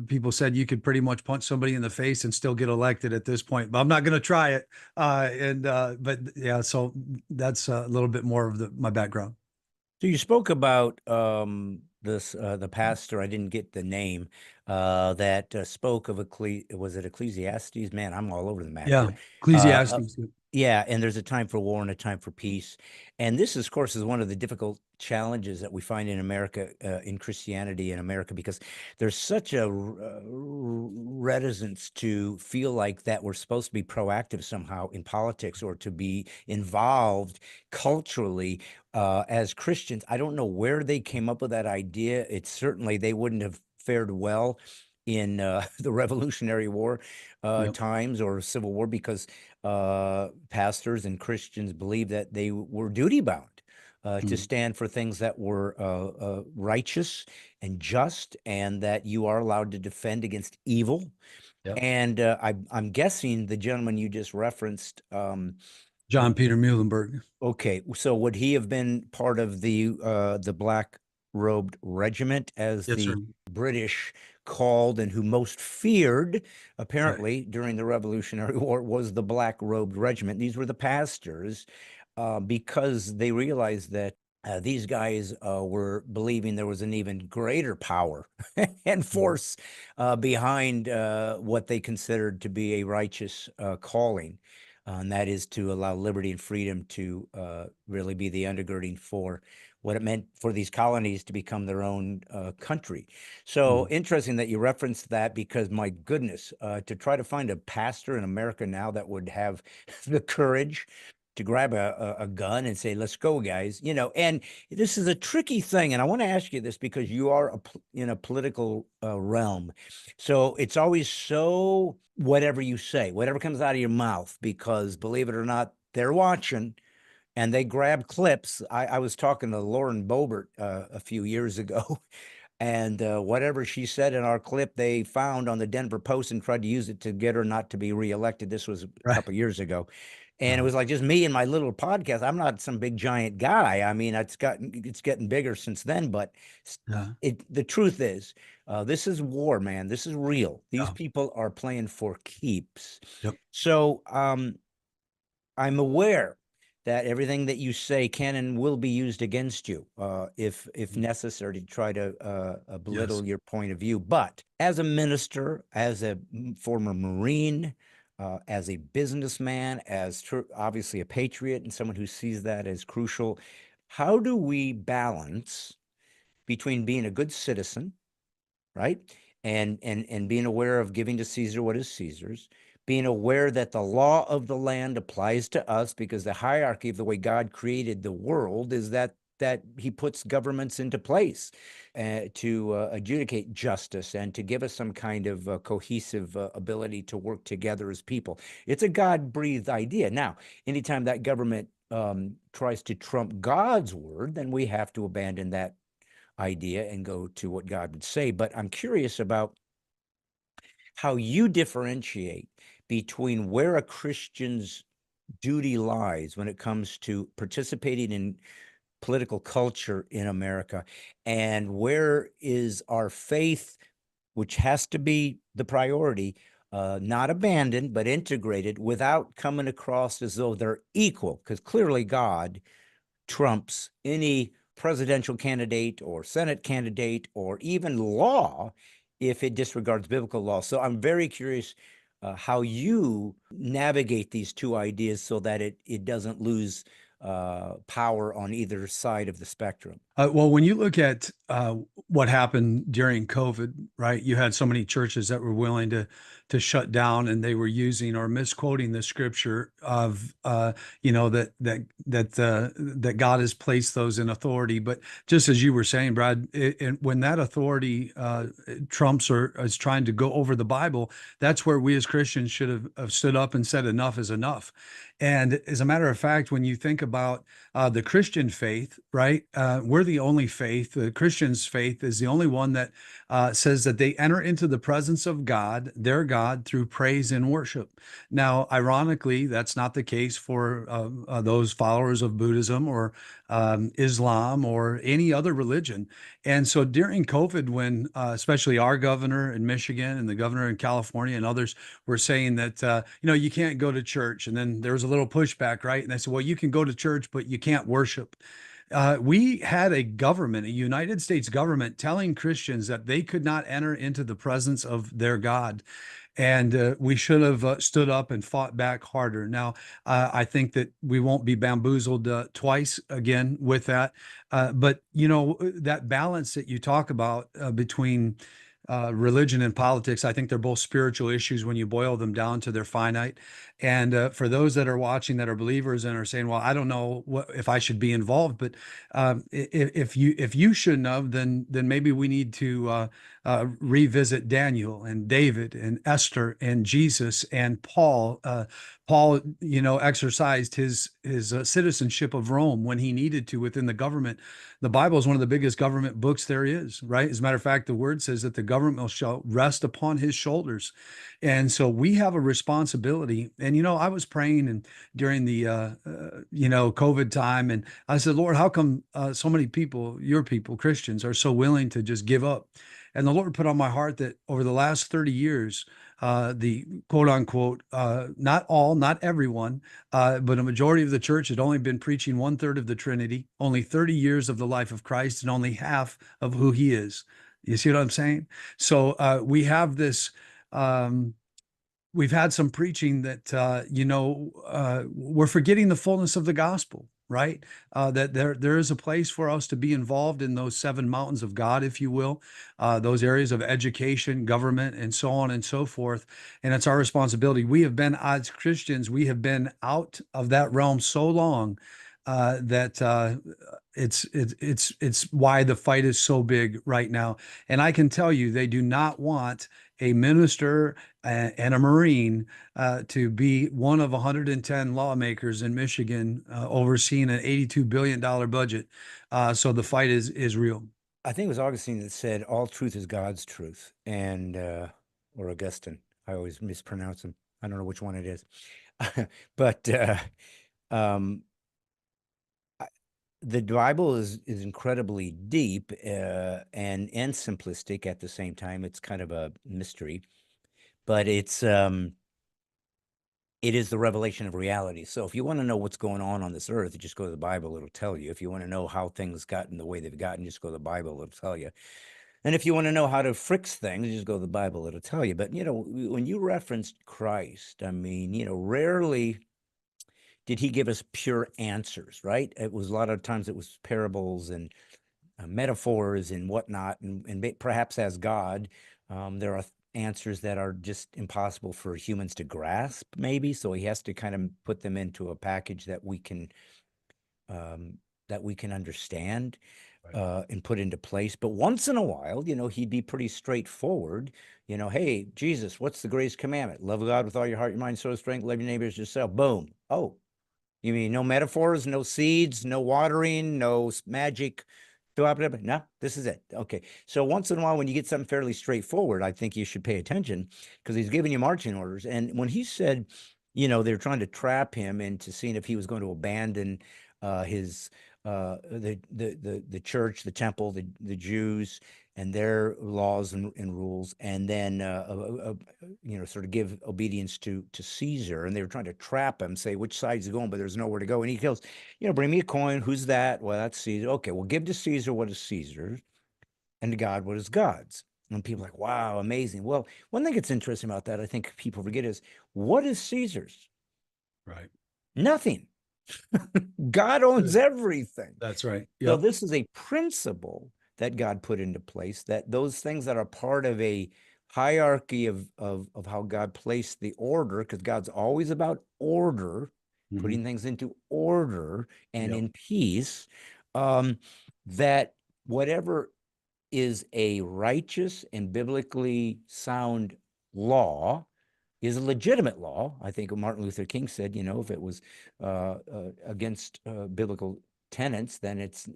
people said you could pretty much punch somebody in the face and still get elected at this point, but I'm not going to try it. But yeah, so that's a little bit more of my background. So you spoke about the pastor. I didn't get the name that spoke of was it Ecclesiastes? Man, I'm all over the map Yeah, here. Uh, Ecclesiastes. Yeah, and there's a time for war and a time for peace. And this, of course, is one of the difficult challenges that we find in America, in Christianity in America, because there's such a reticence to feel like that we're supposed to be proactive somehow in politics or to be involved culturally as Christians. I don't know where they came up with that idea. It's certainly they wouldn't have fared well in the Revolutionary War Yep. times or Civil War because pastors and Christians believed that they were duty bound to Mm. stand for things that were righteous and just, and that you are allowed to defend against evil. Yep. And I'm guessing the gentleman you just referenced. John Peter Muhlenberg. Okay, so would he have been part of the black robed regiment, as Yes, sir. the British called, and who most feared, Right. apparently, during the Revolutionary War, was the black robed regiment. These were the pastors, because they realized that these guys were believing there was an even greater power and Mm. force behind what they considered to be a righteous calling, and that is to allow liberty and freedom to really be the undergirding for what it meant for these colonies to become their own country. So Mm. interesting that you referenced that, because my goodness, to try to find a pastor in America now that would have the courage to grab a gun and say, let's go, guys. And this is a tricky thing. And I want to ask you this because you are in a political realm. So it's always so whatever you say, whatever comes out of your mouth, because believe it or not, they're watching and they grab clips. I was talking to Lauren Boebert a few years ago, and whatever she said in our clip, they found on the Denver Post and tried to use it to get her not to be reelected. This was a Right. couple years ago. And it Uh, was like just me and my little podcast. I'm not some big giant guy. I mean, it's getting bigger since then, but yeah. the truth is, this is war, man. This is real. These Yeah. people are playing for keeps. Yep. So I'm aware that everything that you say can and will be used against you, if Mm. necessary, to try to Yes. belittle your point of view. But as a minister, as a former Marine, as a businessman, as obviously a patriot and someone who sees that as crucial, how do we balance between being a good citizen, right? And being aware of giving to Caesar what is Caesar's, being aware that the law of the land applies to us, because the hierarchy of the way God created the world is that he puts governments into place to adjudicate justice and to give us some kind of cohesive ability to work together as people. It's a God-breathed idea. Now, anytime that government tries to trump God's word, then we have to abandon that idea and go to what God would say. But I'm curious about how you differentiate between where a Christian's duty lies when it comes to participating in political culture in America, and where is our faith, which has to be the priority, not abandoned, but integrated without coming across as though they're equal, because clearly God trumps any presidential candidate or Senate candidate or even law if it disregards biblical law. So I'm very curious how you navigate these two ideas so that it doesn't lose power on either side of the spectrum. Well, when you look at what happened during COVID, right? You had so many churches that were willing to shut down, and they were using or misquoting the scripture of that God has placed those in authority. But just as you were saying, Brad, when that authority trumps or is trying to go over the Bible, that's where we as Christians should have stood up and said enough is enough. And as a matter of fact, when you think about the Christian faith, right? We're the only faith. The Christian's faith is the only one that says that they enter into the presence of God, their God, through praise and worship. Now, ironically, that's not the case for those followers of Buddhism or Islam or any other religion. And so during COVID, when especially our governor in Michigan and the governor in California and others were saying that, you can't go to church. And then there was a little pushback, right? And they said, well, you can go to church, but you can't worship. We had a government, a United States government, telling Christians that they could not enter into the presence of their God. And we should have stood up and fought back harder. Now, I think that we won't be bamboozled twice again with that. But, you know, that balance that you talk about between religion and politics, I think they're both spiritual issues when you boil them down to their finite. And for those that are watching that are believers and are saying, "Well, I don't know if I should be involved," but if you shouldn't have, then maybe we need to revisit Daniel and David and Esther and Jesus and Paul. Paul, you know, exercised his citizenship of Rome when he needed to within the government. The Bible is one of the biggest government books there is, right? As a matter of fact, the word says that the government shall rest upon his shoulders. And so we have a responsibility. And, you know, I was praying and during the, you know, COVID time, and I said, Lord, how come so many people, your people, Christians, are so willing to just give up? And the Lord put on my heart that over the last 30 years, the quote unquote, not all, not everyone, but a majority of the church had only been preaching 1/3 of the Trinity, only 30 years of the life of Christ, and only half of who he is. You see what I'm saying? So we have this. We've had some preaching that you know, we're forgetting the fullness of the gospel, right? That there is a place for us to be involved in those seven mountains of God, if you will, those areas of education, government, and so on and so forth. And it's our responsibility. We have been, as Christians, we have been out of that realm so long that it's why the fight is so big right now. And I can tell you, they do not want a minister and a Marine to be one of 110 lawmakers in Michigan overseeing an $82 billion budget. So the fight is real. I think it was Augustine that said, "All truth is God's truth," and or Augustine. I always mispronounce him. I don't know which one it is, but um, the Bible is incredibly deep and simplistic at the same time. It's kind of a mystery, but it is the revelation of reality. So if you want to know what's going on this earth, just go to the Bible, it'll tell you. If you want to know how things gotten the way they've gotten, just go to the Bible, it'll tell you. And if you want to know how to fix things, just go to the Bible, it'll tell you. But, you know, when you referenced Christ, I mean, you know, rarely did he give us pure answers, right? It was a lot of times it was parables and metaphors and whatnot. And perhaps as God, there are answers that are just impossible for humans to grasp, maybe. So he has to kind of put them into a package that we can understand and put into place. But once in a while, you know, he'd be pretty straightforward. You know, hey, Jesus, what's the greatest commandment? Love God with all your heart, your mind, soul, strength. Love your neighbor as yourself. Boom. Oh, you mean no metaphors, no seeds, no watering, no magic? No, this is it. Okay. So once in a while, when you get something fairly straightforward, I think you should pay attention because he's giving you marching orders. And when he said, you know, they're trying to trap him into seeing if he was going to abandon his the church, the temple, the Jews, and their laws and rules, and then you know, sort of give obedience to Caesar. And they were trying to trap him, say which side he's going, but there's nowhere to go. And he goes, you know, bring me a coin. Who's that? Well, that's Caesar. Okay, well, give to Caesar what is Caesar's, and to God what is God's. And people are like, wow, amazing. Well, one thing that's interesting about that, I think people forget, is what is Caesar's? Right. Nothing. God owns everything. That's right. So Yep. this is a principle that God put into place, that those things that are part of a hierarchy of how God placed the order, because God's always about order, putting things into order and Yep. in peace, that whatever is a righteous and biblically sound law is a legitimate law. I think Martin Luther King said, you know, if it was against biblical tenets, then it's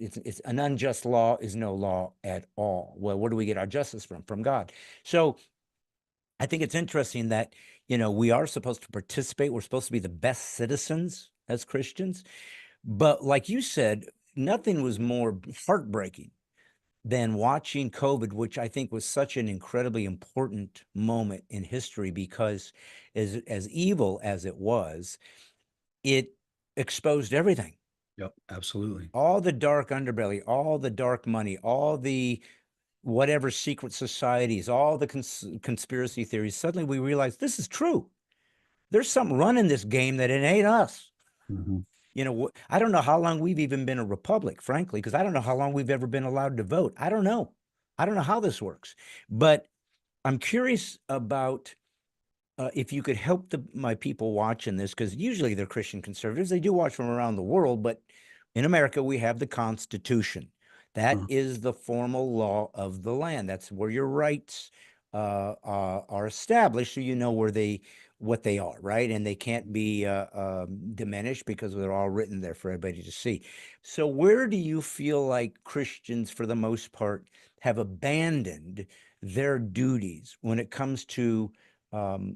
an unjust law is no law at all. Well, where do we get our justice from? From God. So I think it's interesting that, you know, we are supposed to participate. We're supposed to be the best citizens as Christians. But like you said, nothing was more heartbreaking than watching COVID, which I think was such an incredibly important moment in history, because as evil as it was, it exposed everything. Yep. Absolutely. All the dark underbelly, all the dark money, all the whatever secret societies, all the conspiracy theories, suddenly we realize this is true. There's something running this game that it ain't us. Mhm. I don't know how long we've even been a republic, frankly, because I don't know how long we've ever been allowed to vote. I don't know. I don't know how this works. But I'm curious about if you could help my people watching this, because usually they're Christian conservatives. They do watch from around the world, but in America, we have the Constitution. That Mhm. is the formal law of the land. That's where your rights are established, so you know what they are, right? And they can't be diminished because they're all written there for everybody to see. So, where do you feel like Christians, for the most part, have abandoned their duties when it comes to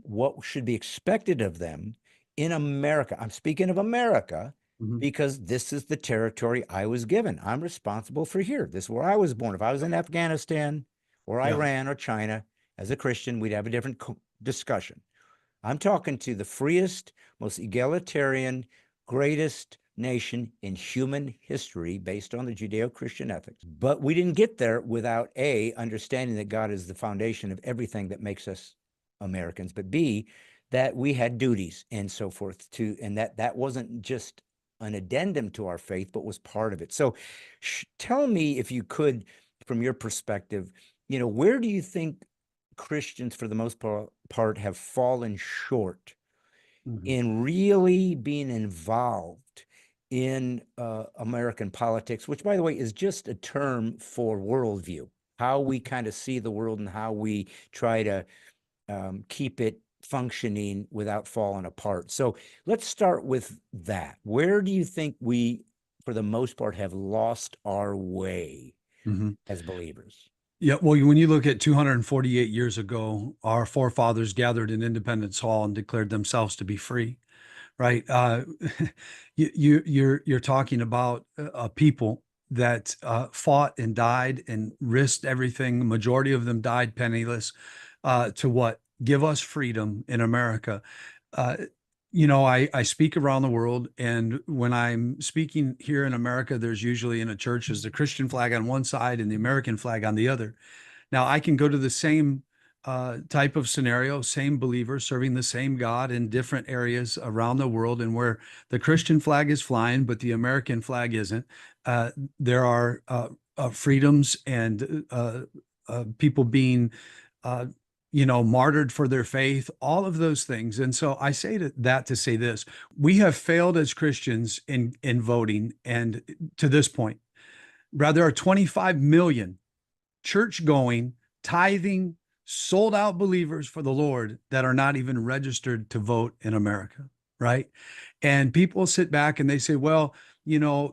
what should be expected of them in America? I'm speaking of America Mhm. because this is the territory I was given. I'm responsible for here. This is where I was born. If I was in Afghanistan or Yeah. Iran or China as a Christian, we'd have a different discussion. I'm talking to the freest, most egalitarian, greatest nation in human history based on the Judeo-Christian ethics. But we didn't get there without A, understanding that God is the foundation of everything that makes us Americans, but B, that we had duties and so forth too, and that wasn't just an addendum to our faith, but was part of it. So tell me, if you could, from your perspective, where do you think Christians, for the most part, have fallen short Mhm. in really being involved in American politics, which, by the way, is just a term for worldview, how we kind of see the world and how we try to keep it functioning without falling apart. So let's start with that. Where do you think we, for the most part, have lost our way Mhm. as believers? Yeah, well, when you look at 248 years ago, our forefathers gathered in Independence Hall and declared themselves to be free, right? You're talking about a people that fought and died and risked everything. The majority of them died penniless to what? Give us freedom in America. Uh, I speak around the world, and when I'm speaking here in America, there's usually in a church, there's the Christian flag on one side and the American flag on the other. Now, I can go to the same type of scenario, same believers serving the same God in different areas around the world, and where the Christian flag is flying, but the American flag isn't. There are freedoms and people being, uh, martyred for their faith, all of those things. And so I say that to say this: we have failed as Christians in voting, and to this point, rather, there are 25 million church going, tithing, sold out believers for the Lord that are not even registered to vote in America, right? And people sit back and they say, well,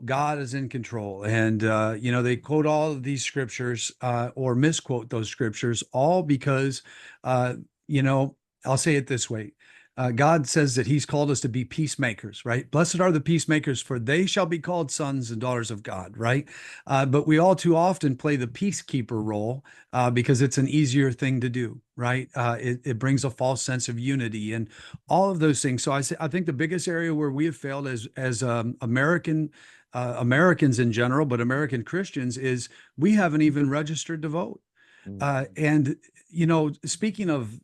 God is in control. And, they quote all of these scriptures or misquote those scriptures, all because, uh, you know, I'll say it this way. God says that he's called us to be peacemakers, right? Blessed are the peacemakers, for they shall be called sons and daughters of God, right? But we all too often play the peacekeeper role because it's an easier thing to do, right? It brings a false sense of unity and all of those things. So I think the biggest area where we have failed as Americans in general, but American Christians, is we haven't even registered to vote. And speaking of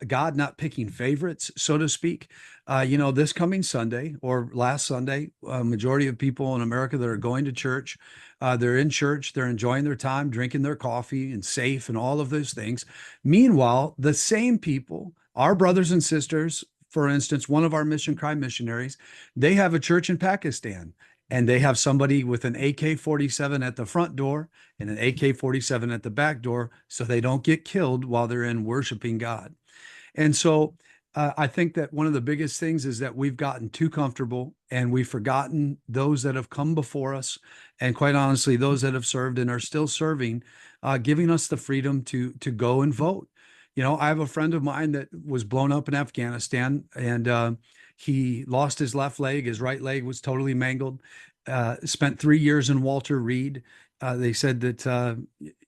God not picking favorites, so to speak, this coming Sunday or last Sunday, majority of people in America that are going to church, they're in church, they're enjoying their time, drinking their coffee and safe and all of those things. Meanwhile, the same people, our brothers and sisters, for instance, one of our mission crime missionaries, they have a church in Pakistan. And they have somebody with an AK-47 at the front door and an AK-47 at the back door so they don't get killed while they're in worshiping God. And so I think that one of the biggest things is that we've gotten too comfortable and we've forgotten those that have come before us. And quite honestly, those that have served and are still serving, giving us the freedom to go and vote. I have a friend of mine that was blown up in Afghanistan, and he lost his left leg. His right leg was totally mangled. Spent 3 years in Walter Reed. They said that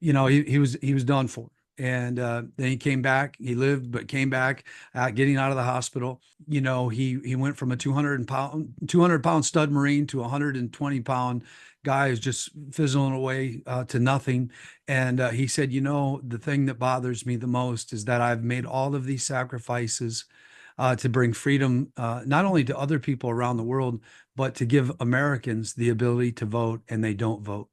he was done for. And then he came back. He lived, but came back, getting out of the hospital. He went from a 200 pound stud Marine to a 120 pound guy is just fizzling away to nothing. And he said, you know, the thing that bothers me the most is that I've made all of these sacrifices to bring freedom, not only to other people around the world, but to give Americans the ability to vote, and they don't vote.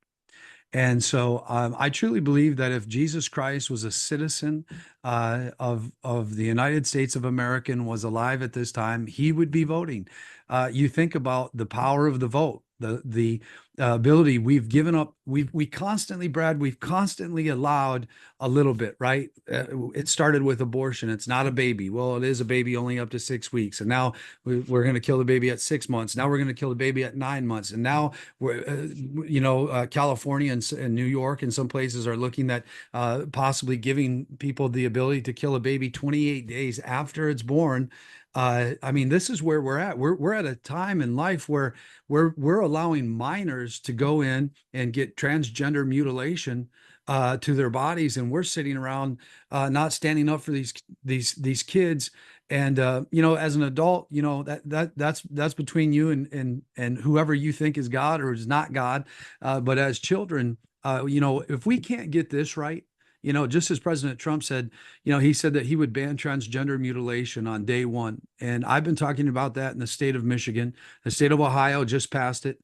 And so I truly believe that if Jesus Christ was a citizen of the United States of America and was alive at this time, he would be voting. You think about the power of the vote, the ability we've given up. We constantly, Brad, we've constantly allowed a little bit, right? It started with abortion. It's not a baby. Well, it is a baby only up to 6 weeks, and now we're going to kill the baby at 6 months. Now we're going to kill the baby at 9 months, and now we're, California and New York and some places are looking at possibly giving people the ability to kill a baby 28 days after it's born. I mean, this is where we're at. We're at a time in life where we're allowing minors to go in and get transgender mutilation to their bodies, and we're sitting around not standing up for these kids. And as an adult, that's between you and whoever you think is God or is not God. But as children, if we can't get this right, just as President Trump said, he said that he would ban transgender mutilation on day one. And I've been talking about that in the state of Michigan. The state of Ohio just passed it.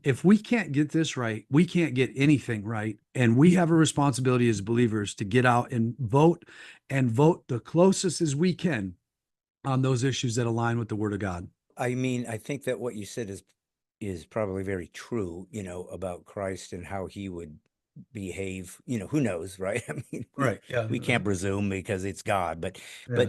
If we can't get this right, we can't get anything right. And we have a responsibility as believers to get out and vote the closest as we can on those issues that align with the Word of God. I mean, I think that what you said is probably very true, about Christ and how he would behave. Who knows, right? I mean, Right. Yeah. we can't presume because it's God, but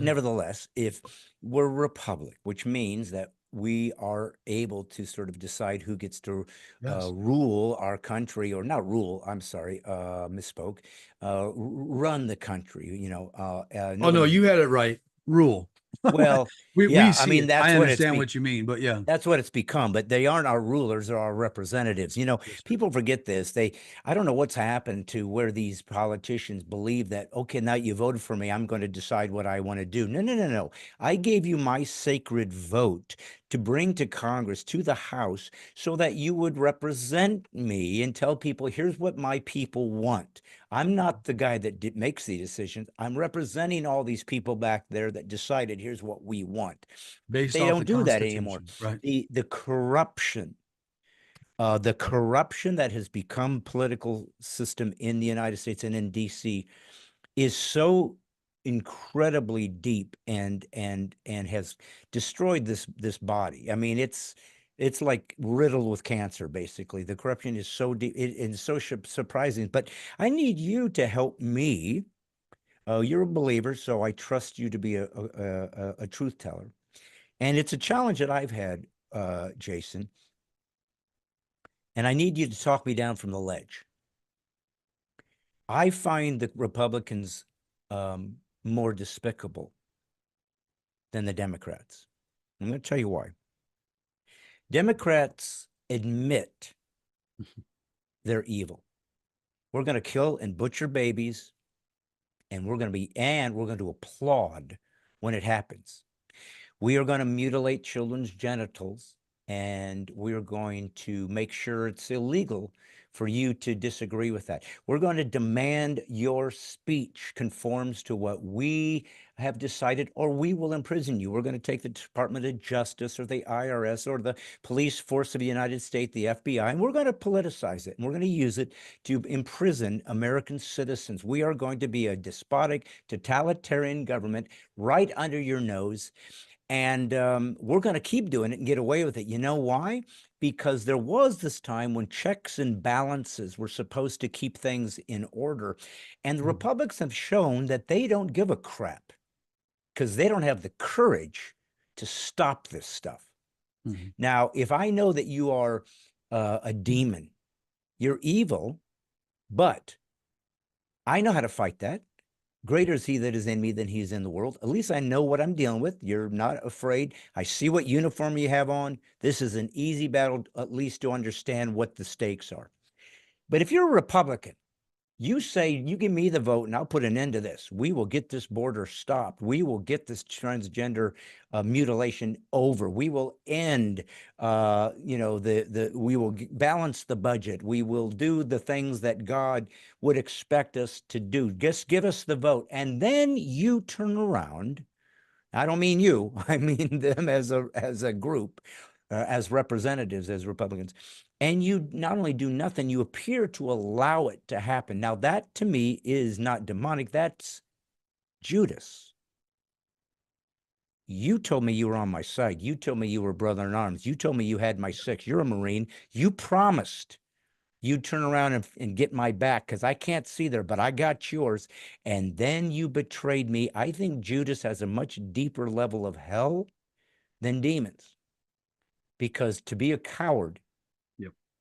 nevertheless, if we're a republic, which means that we are able to sort of decide who gets to Yes. rule our country, or not rule, I'm sorry, misspoke, run the country, Oh no, nobody. you had it right. Rule. Well, we yeah, I see mean, it. that's I what it's understand what you mean, but yeah. that's what it's become, but they aren't our rulers or our representatives. Yes, sir. People forget this. I don't know what's happened to where these politicians believe that, okay, now you voted for me, I'm going to decide what I want to do. No, no, no, no. I gave you my sacred vote to bring to Congress, to the House, so that you would represent me and tell people, here's what my people want. I'm not the guy that makes the decisions. I'm representing all these people back there that decided, here's what we want. Based They off don't the do that anymore. Constitution, right? The corruption, that has become political system in the United States and in DC is so incredibly deep and has destroyed this body. I mean, it's like riddled with cancer, basically. The corruption is so deep and so surprising. But I need you to help me. You're a believer, so I trust you to be a truth teller. And it's a challenge that I've had, Jason, and I need you to talk me down from the ledge. I find the Republicans more despicable than the Democrats. I'm going to tell you why. Democrats admit they're evil. We're going to kill and butcher babies, and we're going to applaud when it happens. We are going to mutilate children's genitals, and we're going to make sure it's illegal for you to disagree with that. We're going to demand your speech conforms to what we have decided, or we will imprison you. We're going to take the Department of Justice or the IRS or the police force of the United States, the FBI, and we're going to politicize it, and we're going to use it to imprison American citizens. We are going to be a despotic, totalitarian government right under your nose. And we're going to keep doing it and get away with it. You know why? Because there was this time when checks and balances were supposed to keep things in order. And the Republicans have shown that they don't give a crap because they don't have the courage to stop this stuff. Mm-hmm. Now, if I know that you are a demon, you're evil, but I know how to fight that. Greater is he that is in me than he is in the world. At least I know what I'm dealing with. You're not afraid. I see what uniform you have on. This is an easy battle, at least to understand what the stakes are. But if you're a Republican, You say, you give me the vote and I'll put an end to this. We will get this border stopped. We will get this transgender mutilation over. We will end, we will balance the budget. We will do the things that God would expect us to do. Just give us the vote. And then you turn around. I don't mean you, I mean them as a group, as representatives, as Republicans. And you not only do nothing, you appear to allow it to happen. Now, that to me is not demonic. That's Judas. You told me you were on my side. You told me you were brother in arms. You told me you had my six. You're a Marine. You promised you'd turn around and get my back because I can't see there, but I got yours. And then you betrayed me. I think Judas has a much deeper level of hell than demons, because to be a coward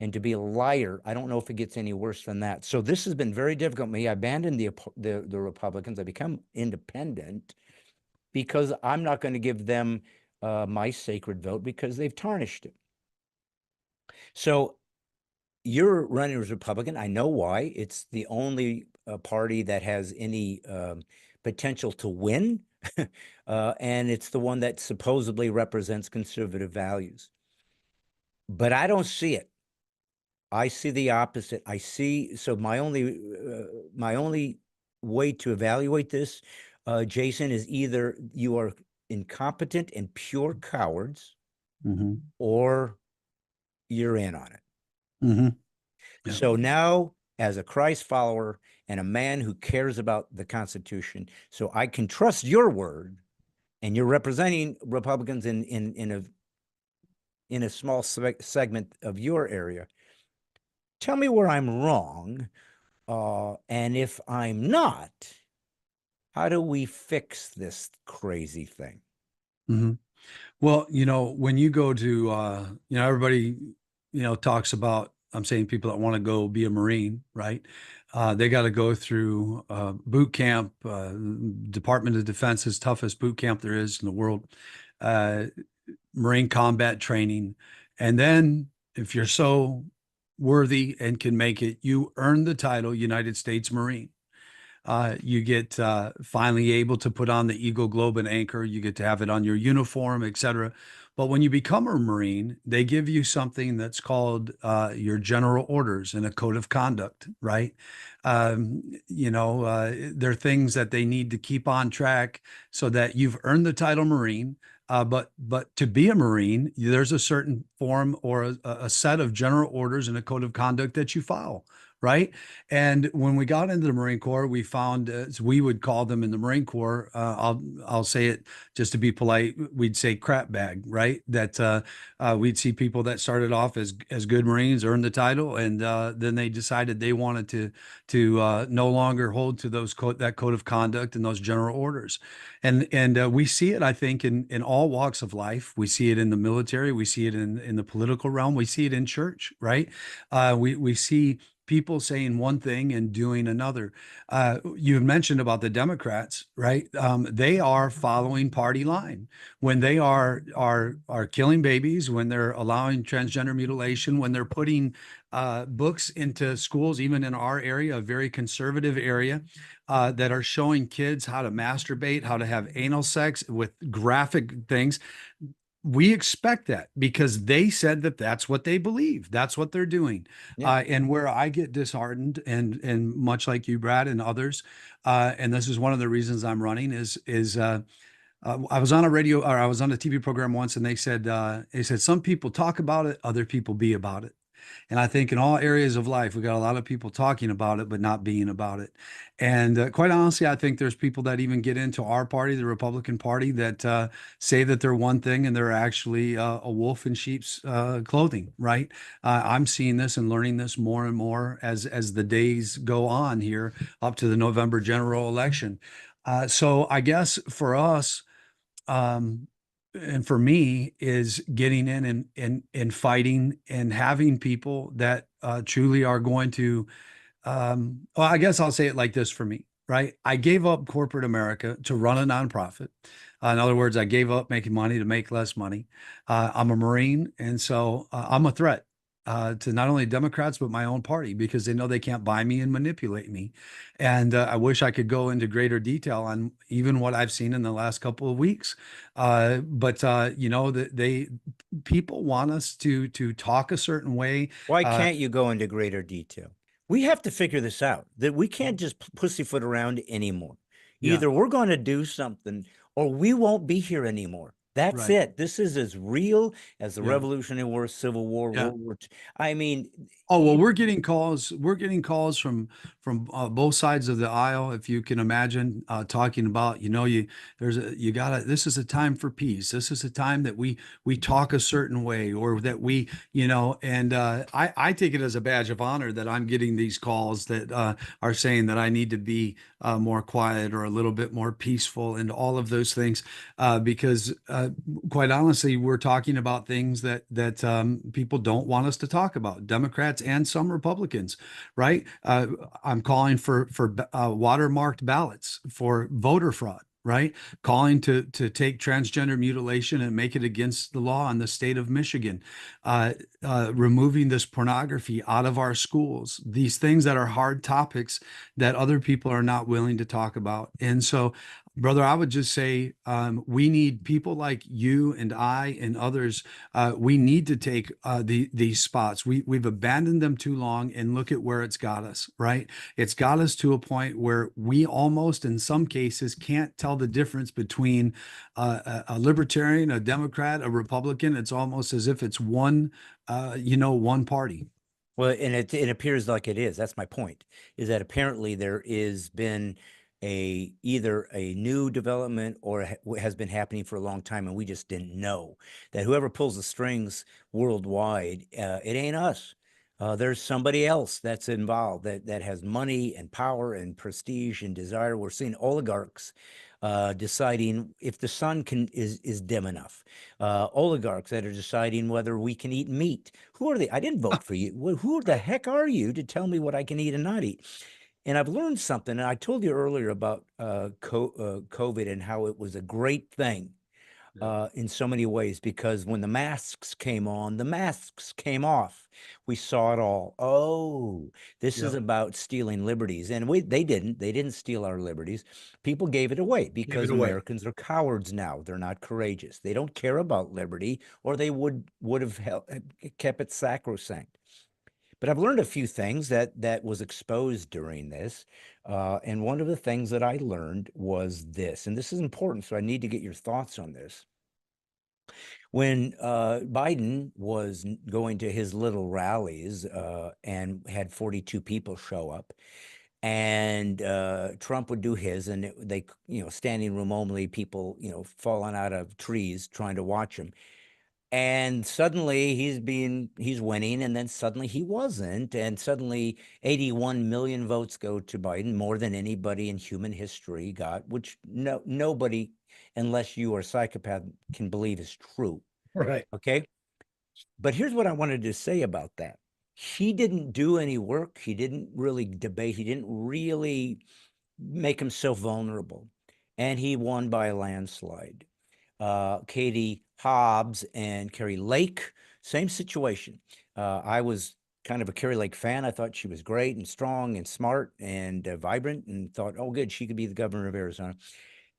and to be a liar, I don't know if it gets any worse than that. So this has been very difficult for me. I abandoned the Republicans. I become independent because I'm not going to give them my sacred vote because they've tarnished it. So you're running as Republican. I know why. It's the only party that has any potential to win. And it's the one that supposedly represents conservative values. But I don't see it. I see the opposite. So my only way to evaluate this, Jason, is either you are incompetent and pure cowards, or you're in on it. Yeah. So now, as a Christ follower and a man who cares about the Constitution, so I can trust your word, and you're representing Republicans in a small segment of your area. Tell me where I'm wrong, and if I'm not, how do we fix this crazy thing? Well, when you go to, everybody, talks about, I'm saying people that want to go be a Marine, right? They got to go through boot camp, Department of Defense's toughest boot camp there is in the world, Marine combat training. And then if you're so worthy and can make it, you earn the title United States Marine. You get finally able to put on the Eagle, Globe, and Anchor. You get to have it on your uniform, etc. But when you become a Marine, they give you something that's called your general orders and a code of conduct, right? There are things that they need to keep on track so that you've earned the title Marine. But to be a Marine, there's a certain form or a set of general orders and a code of conduct that you follow. Right. And when we got into the Marine Corps, we found, as we would call them in the Marine Corps, I'll say it just to be polite, we'd say crap bag, right? That we'd see people that started off as good Marines, earned the title, and then they decided they wanted to no longer hold to that code of conduct and those general orders. And we see it, I think, in all walks of life. We see it in the military. We see it in the political realm. We see it in church, right? We see people saying one thing and doing another. You mentioned about the Democrats, right? They are following party line when they are killing babies, when they're allowing transgender mutilation, when they're putting books into schools, even in our area, a very conservative area, that are showing kids how to masturbate, how to have anal sex with graphic things. We expect that because they said that that's what they believe. That's what they're doing. Yeah. And where I get disheartened, and much like you, Brad, and others, and this is one of the reasons I'm running, is I was on a radio, or I was on a TV program once, and they said some people talk about it, other people be about it. And I think in all areas of life, we got a lot of people talking about it, but not being about it. And quite honestly, I think there's people that even get into our party, the Republican Party, that say that they're one thing and they're actually a wolf in sheep's clothing, right? I'm seeing this and learning this more and more as the days go on here up to the November general election. So I guess for us, and for me, is getting in and fighting and having people that truly are going to, well, I guess I'll say it like this for me, right? I gave up corporate America to run a nonprofit. In other words, I gave up making money to make less money. I'm a Marine, and so I'm a threat. to not only Democrats but my own party, because they know they can't buy me and manipulate me. And I wish I could go into greater detail on even what I've seen in the last couple of weeks. But you know that people want us to talk a certain way. Why Uh, can't you go into greater detail? We have to figure this out, that we can't just pussyfoot around anymore. yeah, Either we're going to do something or we won't be here anymore. That's right. it. This is as real as the Yeah, Revolutionary War, Civil War, yeah. World War II. I mean, Oh well, you we're getting calls. We're getting calls from both sides of the aisle, if you can imagine, talking about, you know, you gotta. This is a time for peace. This is a time that we talk a certain way, or that we, you know. And I take it as a badge of honor that I'm getting these calls that are saying that I need to be more quiet or a little bit more peaceful, and all of those things, because quite honestly, we're talking about things that people don't want us to talk about. Democrats and some Republicans, right? I'm calling for watermarked ballots for voter fraud, right? Calling to take transgender mutilation and make it against the law in the state of Michigan, removing this pornography out of our schools. These things that are hard topics that other people are not willing to talk about. And so, brother, I would just say we need people like you and I and others. We need to take these spots. We've abandoned them too long, and look at where it's got us, right? It's got us to a point where we almost, in some cases, can't tell the difference between a libertarian, a Democrat, a Republican. It's almost as if it's one, one party. Well, and it appears like it is. That's my point, is that apparently there is been either a new development or has been happening for a long time, and we just didn't know that whoever pulls the strings worldwide, it ain't us. There's somebody else that's involved that has money and power and prestige and desire. We're seeing oligarchs deciding if the sun is dim enough. Oligarchs that are deciding whether we can eat meat. Who are they? I didn't vote for you. Who the heck are you to tell me what I can eat and not eat? And I've learned something. And I told you earlier about COVID and how it was a great thing in so many ways, because when the masks came on, the masks came off. We saw it all. Oh, this is Yep. about stealing liberties. And they didn't steal our liberties. People gave it away Give it because away. Americans are cowards now. They're not courageous. They don't care about liberty, or they would have kept it sacrosanct. But I've learned a few things that was exposed during this. And one of the things that I learned was this, and this is important, so I need to get your thoughts on this. When Biden was going to his little rallies and had 42 people show up, and Trump would do his, and they, standing room only, people, falling out of trees trying to watch him. And suddenly he's winning, and then suddenly he wasn't, and suddenly 81 million votes go to Biden, more than anybody in human history got, which nobody, unless you are a psychopath, can believe is true. Right. Okay. But here's what I wanted to say about that. He didn't do any work. He didn't really debate. He didn't really make himself vulnerable. And he won by a landslide. Katie Hobbs and Carrie Lake, same situation. I was kind of a Carrie Lake fan. I thought she was great and strong and smart and vibrant, and thought, oh, good, she could be the governor of Arizona.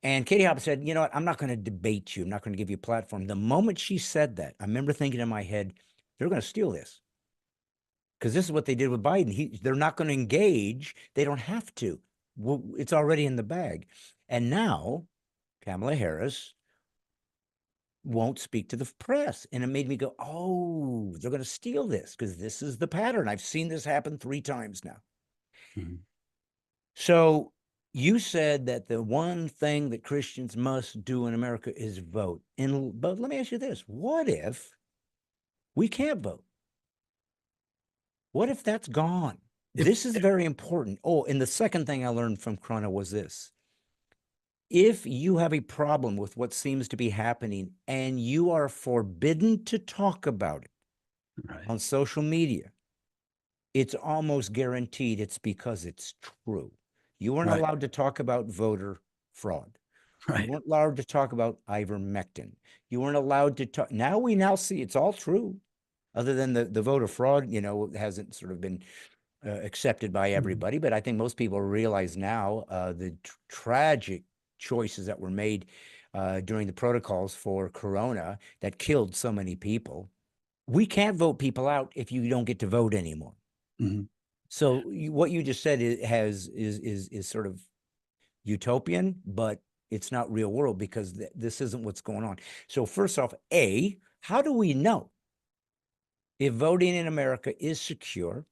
And Katie Hobbs said, you know what? I'm not going to debate you. I'm not going to give you a platform. The moment she said that, I remember thinking in my head, they're going to steal this. Because this is what they did with Biden. They're not going to engage. They don't have to. Well, it's already in the bag. And now Kamala Harris won't speak to the press. And it made me go, oh, they're going to steal this, because this is the pattern. I've seen this happen 3 times now. Mhm. So you said that the one thing that Christians must do in America is vote. But let me ask you this. What if we can't vote? What if that's gone? If This is very important. Oh, and the second thing I learned from Corona was this. If you have a problem with what seems to be happening and you are forbidden to talk about it right, on social media, it's almost guaranteed it's because it's true. You weren't right, allowed to talk about voter fraud. You right, weren't allowed to talk about ivermectin. You weren't allowed to talk. Now we see it's all true. other than the voter fraud, hasn't sort of been accepted by everybody. But I think most people realize now the tragic choices that were made during the protocols for Corona that killed so many people. We can't vote people out if you don't get to vote anymore. Mhm. So what you just said is sort of utopian, but it's not real world because this isn't what's going on. So first off, how do we know if voting in America is secure?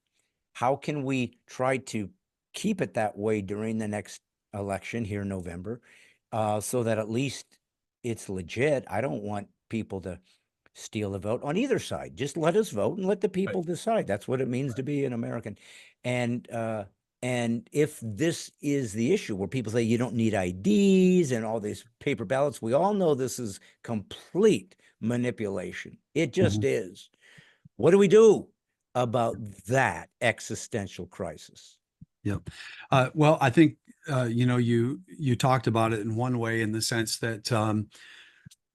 How can we try to keep it that way during the next election here in November, so that at least it's legit? I don't want people to steal the vote on either side. Just let us vote and let the Right. people decide. That's what it means to be an American. And and if this is the issue where people say you don't need IDs and all these paper ballots, we all know this is complete manipulation. It just Mhm. is. What do we do about that existential crisis? Yep. Well, I think you talked about it in one way, in the sense that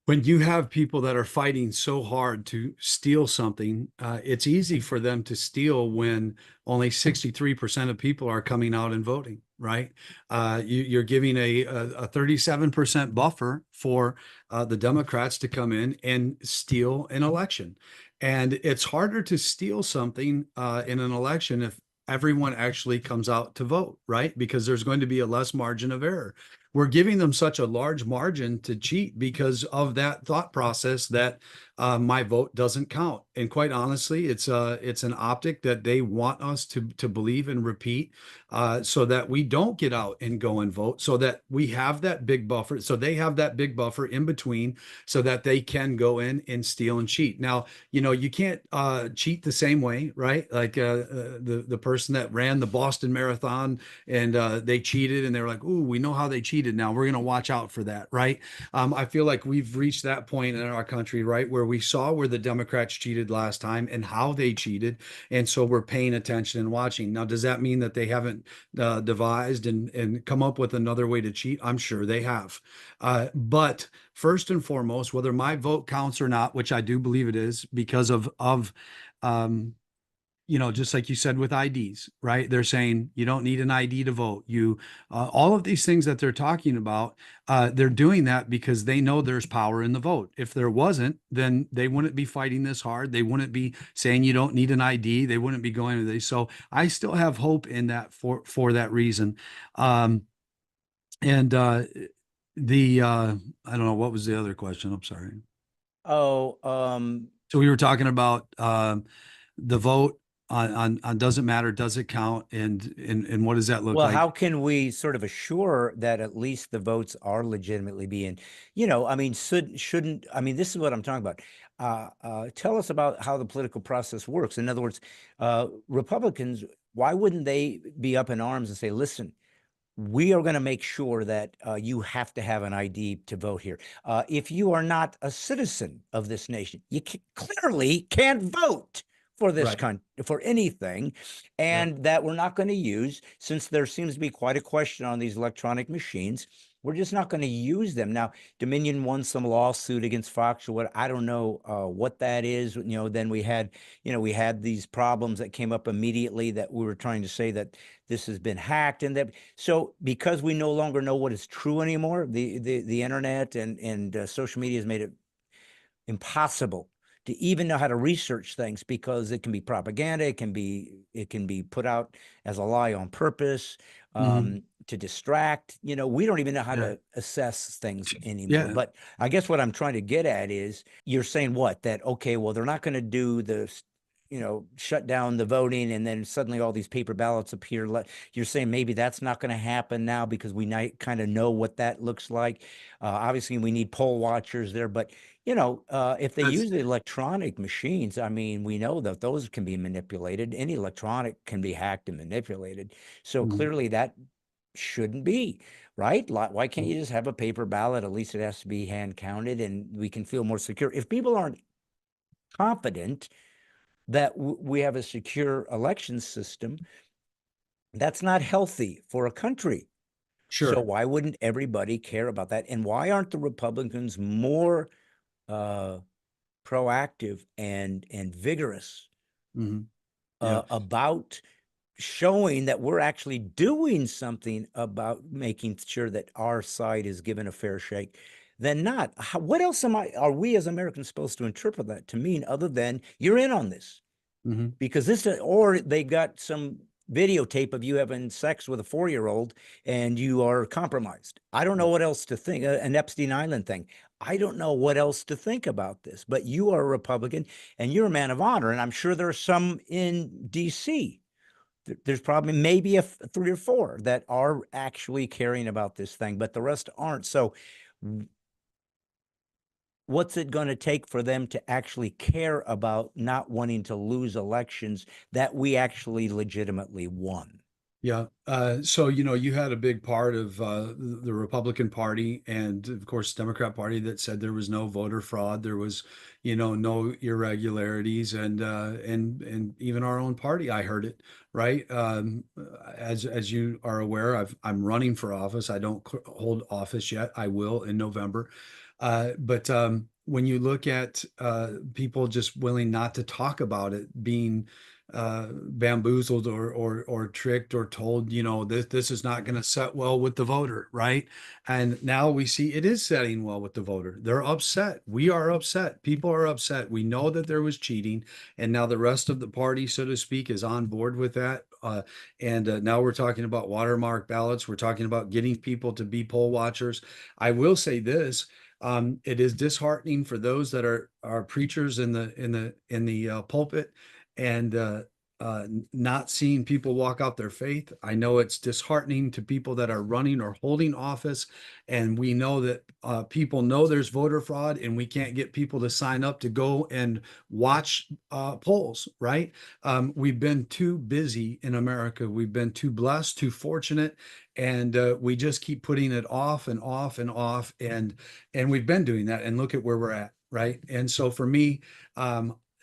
when you have people that are fighting so hard to steal something, it's easy for them to steal when only 63% of people are coming out and voting, right? You're giving a 37% buffer for the Democrats to come in and steal an election. And it's harder to steal something in an election if everyone actually comes out to vote, right? Because there's going to be a less margin of error. We're giving them such a large margin to cheat because of that thought process that my vote doesn't count. And quite honestly, it's an optic that they want us to believe and repeat, so that we don't get out and go and vote, so that we have that big buffer, so they have that big buffer in between, so that they can go in and steal and cheat. Now, you can't cheat the same way, right? Like the person that ran the Boston Marathon, and they cheated, and they were like, "Ooh, we know how they cheated. Now we're going to watch out for that," right? I feel like we've reached that point in our country, right, where we saw where the Democrats cheated last time and how they cheated, and so we're paying attention and watching. Now, does that mean that they haven't devised and come up with another way to cheat? I'm sure they have. But first and foremost, whether my vote counts or not, which I do believe it is, because of um, just like you said with IDs, right? They're saying you don't need an ID to vote. All of these things that they're talking about, they're doing that because they know there's power in the vote. If there wasn't, then they wouldn't be fighting this hard. They wouldn't be saying you don't need an ID. They wouldn't be going to this. So I still have hope in that for that reason. And I don't know, what was the other question? I'm sorry. Oh, So we were talking about the vote on doesn't matter, does it count, and what does that look well, like? how can we sort of assure that at least the votes are legitimately being, I mean, shouldn't, I mean, this is what I'm talking about. Tell us about how the political process works. In other words, Republicans, why wouldn't they be up in arms and say, listen, we are going to make sure that you have to have an ID to vote here. If you are not a citizen of this nation, you clearly can't vote for this Right. country, for anything, Yep. and that we're not going to use, since there seems to be quite a question on these electronic machines. We're just not going to use them. Now, Dominion won some lawsuit against Fox or what, I don't know what that is. Then we had these problems that came up immediately that we were trying to say that this has been hacked, and that, so because we no longer know what is true anymore, the internet and social media has made it impossible to even know how to research things, because it can be propaganda, it can be put out as a lie on purpose, Mhm. to distract. We don't even know how Yeah. to assess things anymore. Yeah. But I guess what I'm trying to get at is, you're saying what, that okay, well, they're not going to do the shut down the voting, and then suddenly all these paper ballots appear. You're saying maybe that's not going to happen now because we kind of know what that looks like. Obviously, we need poll watchers there, but if they That's use the electronic machines, I mean, we know that those can be manipulated. Any electronic can be hacked and manipulated. So mhm. clearly that shouldn't be, right? Why can't you just have a paper ballot? At least it has to be hand counted, and we can feel more secure. If people aren't confident that we have a secure election system, that's not healthy for a country. So Sure. why wouldn't everybody care about that? And why aren't the Republicans more uh, proactive and vigorous Hmm. Yeah. about showing that we're actually doing something about making sure that our side is given a fair shake than not. What else are we as Americans supposed to interpret that to mean other than you're in on this? Hmm. Because this, or they got some videotape of you having sex with a 4-year-old and you are compromised. I don't know what else to think. An Epstein Island thing. I don't know what else to think about this, but you are a Republican and you're a man of honor. And I'm sure there are some in DC. There's probably maybe 3 or 4 that are actually caring about this thing, but the rest aren't. So what's it going to take for them to actually care about not wanting to lose elections that we actually legitimately won? Yeah. So, you had a big part of the Republican Party and, of course, Democrat Party that said there was no voter fraud, there was, no irregularities, and even our own party, I heard it, right? As you are aware, I'm running for office. I don't hold office yet. I will in November. But when you look at people just willing not to talk about it, being bamboozled or tricked or told, this is not going to set well with the voter, right? And now we see it is setting well with the voter. They're upset. We are upset. People are upset. We know that there was cheating, and now the rest of the party, so to speak, is on board with that. And now we're talking about watermark ballots. We're talking about getting people to be poll watchers. I will say this. It is disheartening for those that are preachers in the pulpit and not seeing people walk out their faith. I know it's disheartening to people that are running or holding office, and we know that people know there's voter fraud, and we can't get people to sign up to go and watch polls. Right? We've been too busy in America. We've been too blessed, too fortunate, and we just keep putting it off and off and off, and we've been doing that. And look at where we're at. Right? And so for me,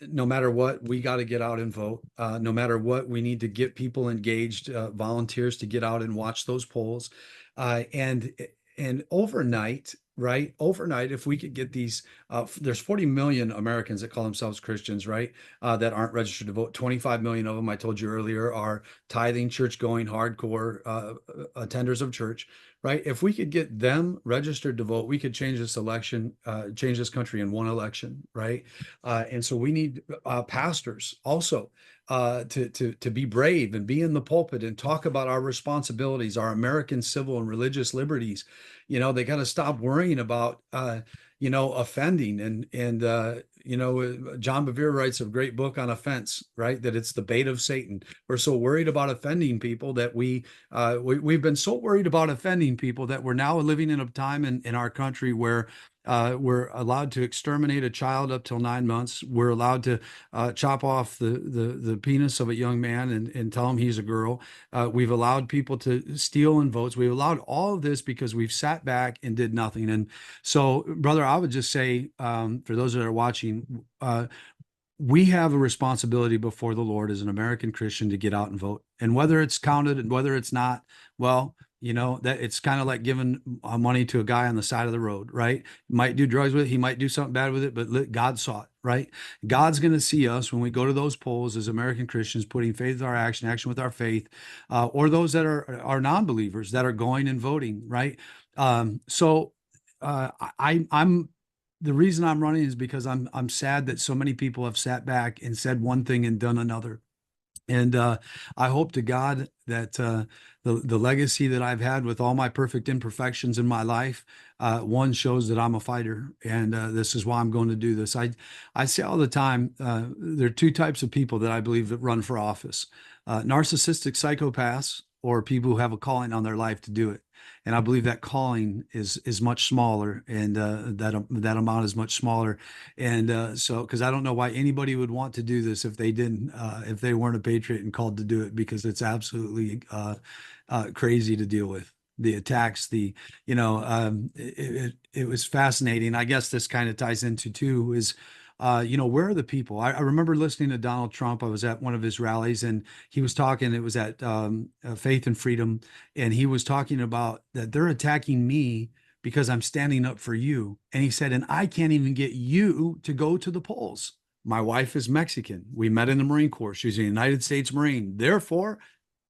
no matter what, we got to get out and vote. No matter what, we need to get people engaged, volunteers to get out and watch those polls. And overnight, right? Overnight, if we could get these, there's 40 million Americans that call themselves Christians, right? That aren't registered to vote. 25 million of them, I told you earlier, are tithing, church going, hardcore attenders of church, right? If we could get them registered to vote, we could change this election, change this country in one election, right? And so we need pastors also to be brave and be in the pulpit and talk about our responsibilities, our American civil and religious liberties. They got to stop worrying about offending and John Bevere writes a great book on offense, right? That it's the bait of Satan. We're so worried about offending people that we've been so worried about offending people that we're now living in a time in our country where we're allowed to exterminate a child up till 9 months. We're allowed to chop off the penis of a young man and tell him he's a girl. We've allowed people to steal in votes. We've allowed all of this because we've sat back and did nothing. And so, brother, I would just say for those that are watching, we have a responsibility before the Lord as an American Christian to get out and vote. And whether it's counted and whether it's not, well, that it's kind of like giving money to a guy on the side of the road, right? He might do drugs with it. He might do something bad with it, but God saw it, right? God's going to see us when we go to those polls as American Christians, putting faith with our action with our faith, or those that are non-believers that are going and voting, right? So I'm the reason I'm running is because I'm sad that so many people have sat back and said one thing and done another. And I hope to God that the legacy that I've had with all my perfect imperfections in my life, one shows that I'm a fighter, and this is why I'm going to do this. I say all the time, there are two types of people that I believe that run for office: narcissistic psychopaths or people who have a calling on their life to do it. And I believe that calling is much smaller, and that amount is much smaller. And so, because I don't know why anybody would want to do this if they didn't, if they weren't a patriot and called to do it, because it's absolutely crazy to deal with. The attacks, it was fascinating. I guess this kind of ties into too is, where are the people? I remember listening to Donald Trump. I was at one of his rallies and he was talking, it was at Faith and Freedom. And he was talking about that they're attacking me because I'm standing up for you. And he said, and I can't even get you to go to the polls. My wife is Mexican. We met in the Marine Corps. She's a United States Marine. Therefore,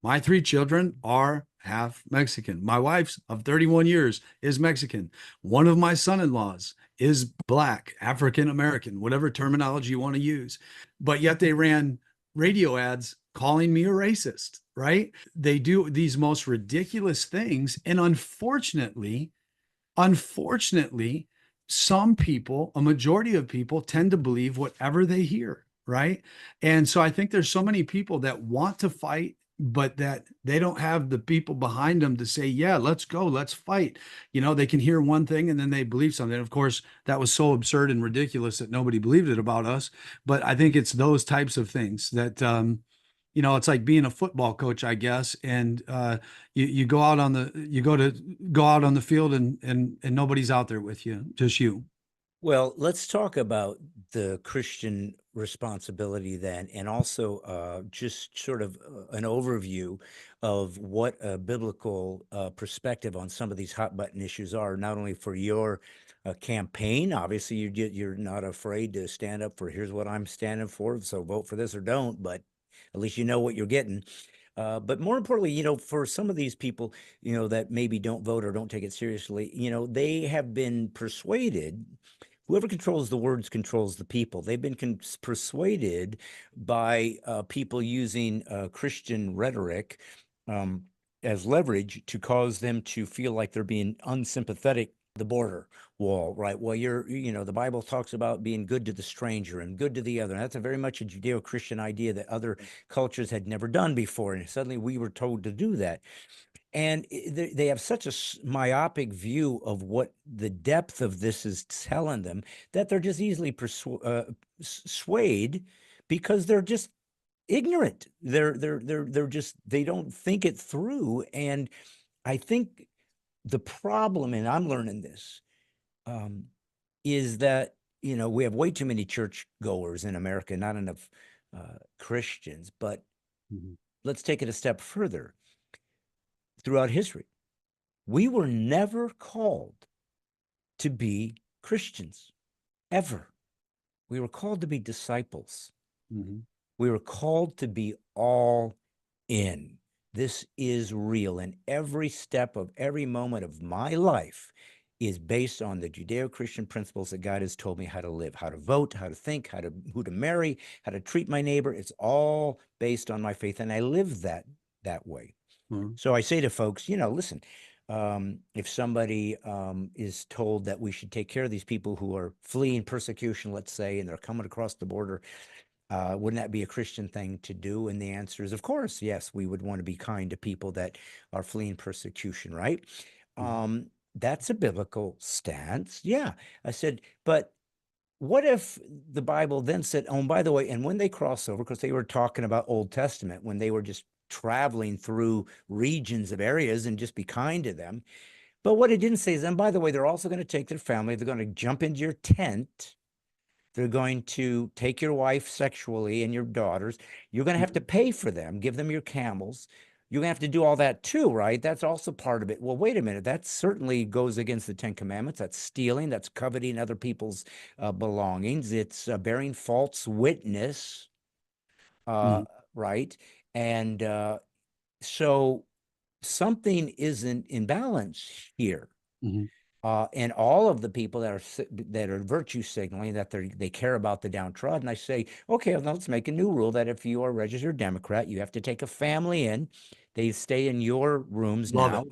my 3 children are half Mexican. My wife's of 31 years is Mexican. One of my son-in-laws is Black, African American, whatever terminology you want to use. But yet they ran radio ads calling me a racist, right? They do these most ridiculous things. And unfortunately, some people, a majority of people, tend to believe whatever they hear, right? And so I think there's so many people that want to fight, but that they don't have the people behind them to say, yeah, let's go, let's fight. They can hear one thing and then they believe something. Of course, that was so absurd and ridiculous that nobody believed it about us. But I think it's those types of things that, it's like being a football coach, I guess. And you go out on the field and nobody's out there with you, just you. Well, let's talk about the Christian responsibility then, and also just sort of an overview of what a biblical perspective on some of these hot button issues are, not only for your campaign. Obviously, you're not afraid to stand up for here's what I'm standing for, so vote for this or don't, but at least you know what you're getting. But more importantly, for some of these people, that maybe don't vote or don't take it seriously, they have been persuaded. Whoever controls the words controls the people. They've been persuaded by people using Christian rhetoric as leverage to cause them to feel like they're being unsympathetic to the border wall, right? Well, the Bible talks about being good to the stranger and good to the other. And that's a very much a Judeo-Christian idea that other cultures had never done before. And suddenly we were told to do that. And they have such a myopic view of what the depth of this is telling them that they're just easily swayed because they're just ignorant. They're just, they don't think it through. And I think the problem, and I'm learning this, is that we have way too many church goers in America, not enough Christians. But let's take it a step further. Throughout history, we were never called to be Christians, ever. We were called to be disciples. We were called to be all in. This is real, and every step of every moment of my life is based on the Judeo-Christian principles that God has told me how to live, how to vote, how to think, who to marry, how to treat my neighbor. It's all based on my faith, and I live that way. So I say to folks, listen, if somebody is told that we should take care of these people who are fleeing persecution, let's say, and they're coming across the border, wouldn't that be a Christian thing to do? And the answer is, of course, yes, we would want to be kind to people that are fleeing persecution, right? That's a biblical stance. Yeah. I said, but what if the Bible then said, oh, and by the way, and when they cross over, because they were talking about Old Testament, when they were just traveling through regions of areas, and just be kind to them. But what it didn't say is, and by the way, they're also going to take their family. They're going to jump into your tent. They're going to take your wife sexually and your daughters. You're going to have to pay for them, give them your camels. You're going to have to do all that too, right? That's also part of it. Well, wait a minute. That certainly goes against the 10 Commandments. That's stealing. That's coveting other people's belongings. It's bearing false witness, right? And so something isn't in balance here. And all of the people that are virtue signaling that they care about the downtrodden, I say, okay, well, let's make a new rule that if you are a registered Democrat, you have to take a family in. They stay in your rooms now,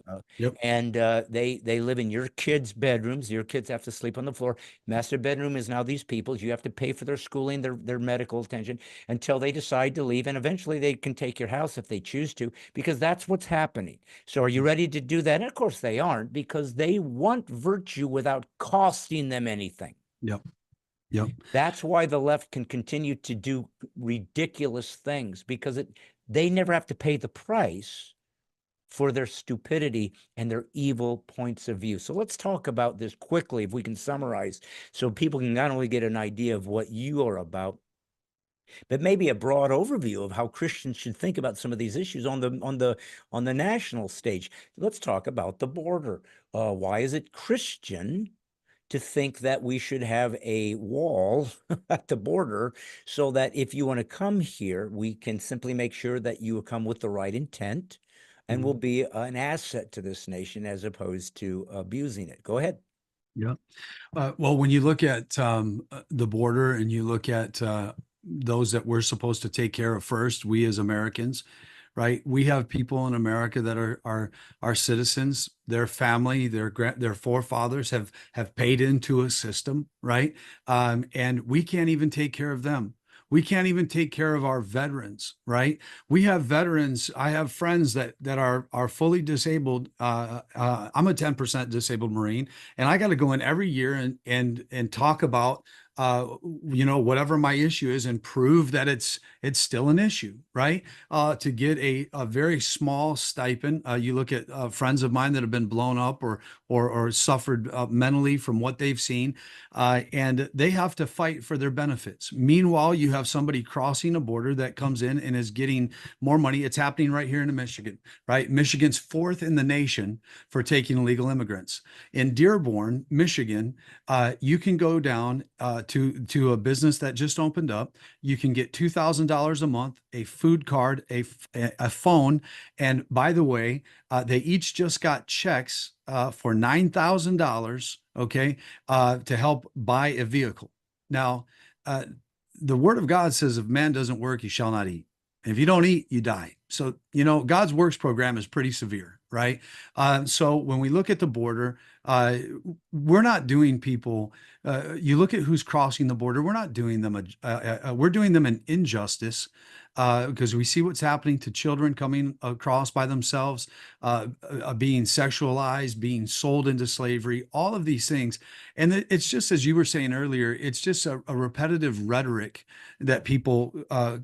and they live in your kids' bedrooms. Your kids have to sleep on the floor. Master bedroom is now these people's. You have to pay for their schooling, their medical attention until they decide to leave, and eventually they can take your house if they choose to, because that's what's happening. So are you ready to do that? And of course they aren't, because they want virtue without costing them anything. That's why the left can continue to do ridiculous things, because they never have to pay the price for their stupidity and their evil points of view. So let's talk about this quickly, if we can summarize, so people can not only get an idea of what you are about, but maybe a broad overview of how Christians should think about some of these issues on the national stage. Let's talk about the border. Why is it Christian to think that we should have a wall at the border so that if you want to come here, we can simply make sure that you come with the right intent and will Mhm. be an asset to this nation as opposed to abusing it? Go ahead. Yeah. Well, when you look at the border and you look at those that we're supposed to take care of first, we as Americans, right? We have people in America that are citizens. Their family, their forefathers have paid into a system, right? And we can't even take care of them. We can't even take care of our veterans, right? We have veterans. I have friends that are fully disabled. I'm a 10% disabled Marine, and I got to go in every year and talk about whatever my issue is and prove that it's still an issue, right? To get a very small stipend. You look at friends of mine that have been blown up or suffered mentally from what they've seen, and they have to fight for their benefits. Meanwhile, you have somebody crossing a border that comes in and is getting more money. It's happening right here in Michigan, right? Michigan's fourth in the nation for taking illegal immigrants. In Dearborn, Michigan, you can go down to a business that just opened up. You can get $2,000 a month, a food card, a phone, and by the way, they each just got checks for $9,000. Okay, to help buy a vehicle. Now, uh, the Word of God says, "If man doesn't work, he shall not eat. If you don't eat, you die." So God's works program is pretty severe, right? So when we look at the border, we're not doing people. You look at who's crossing the border. We're not doing them we're doing them an injustice because we see what's happening to children coming across by themselves, being sexualized, being sold into slavery, all of these things. And it's just as you were saying earlier, it's just a repetitive rhetoric that people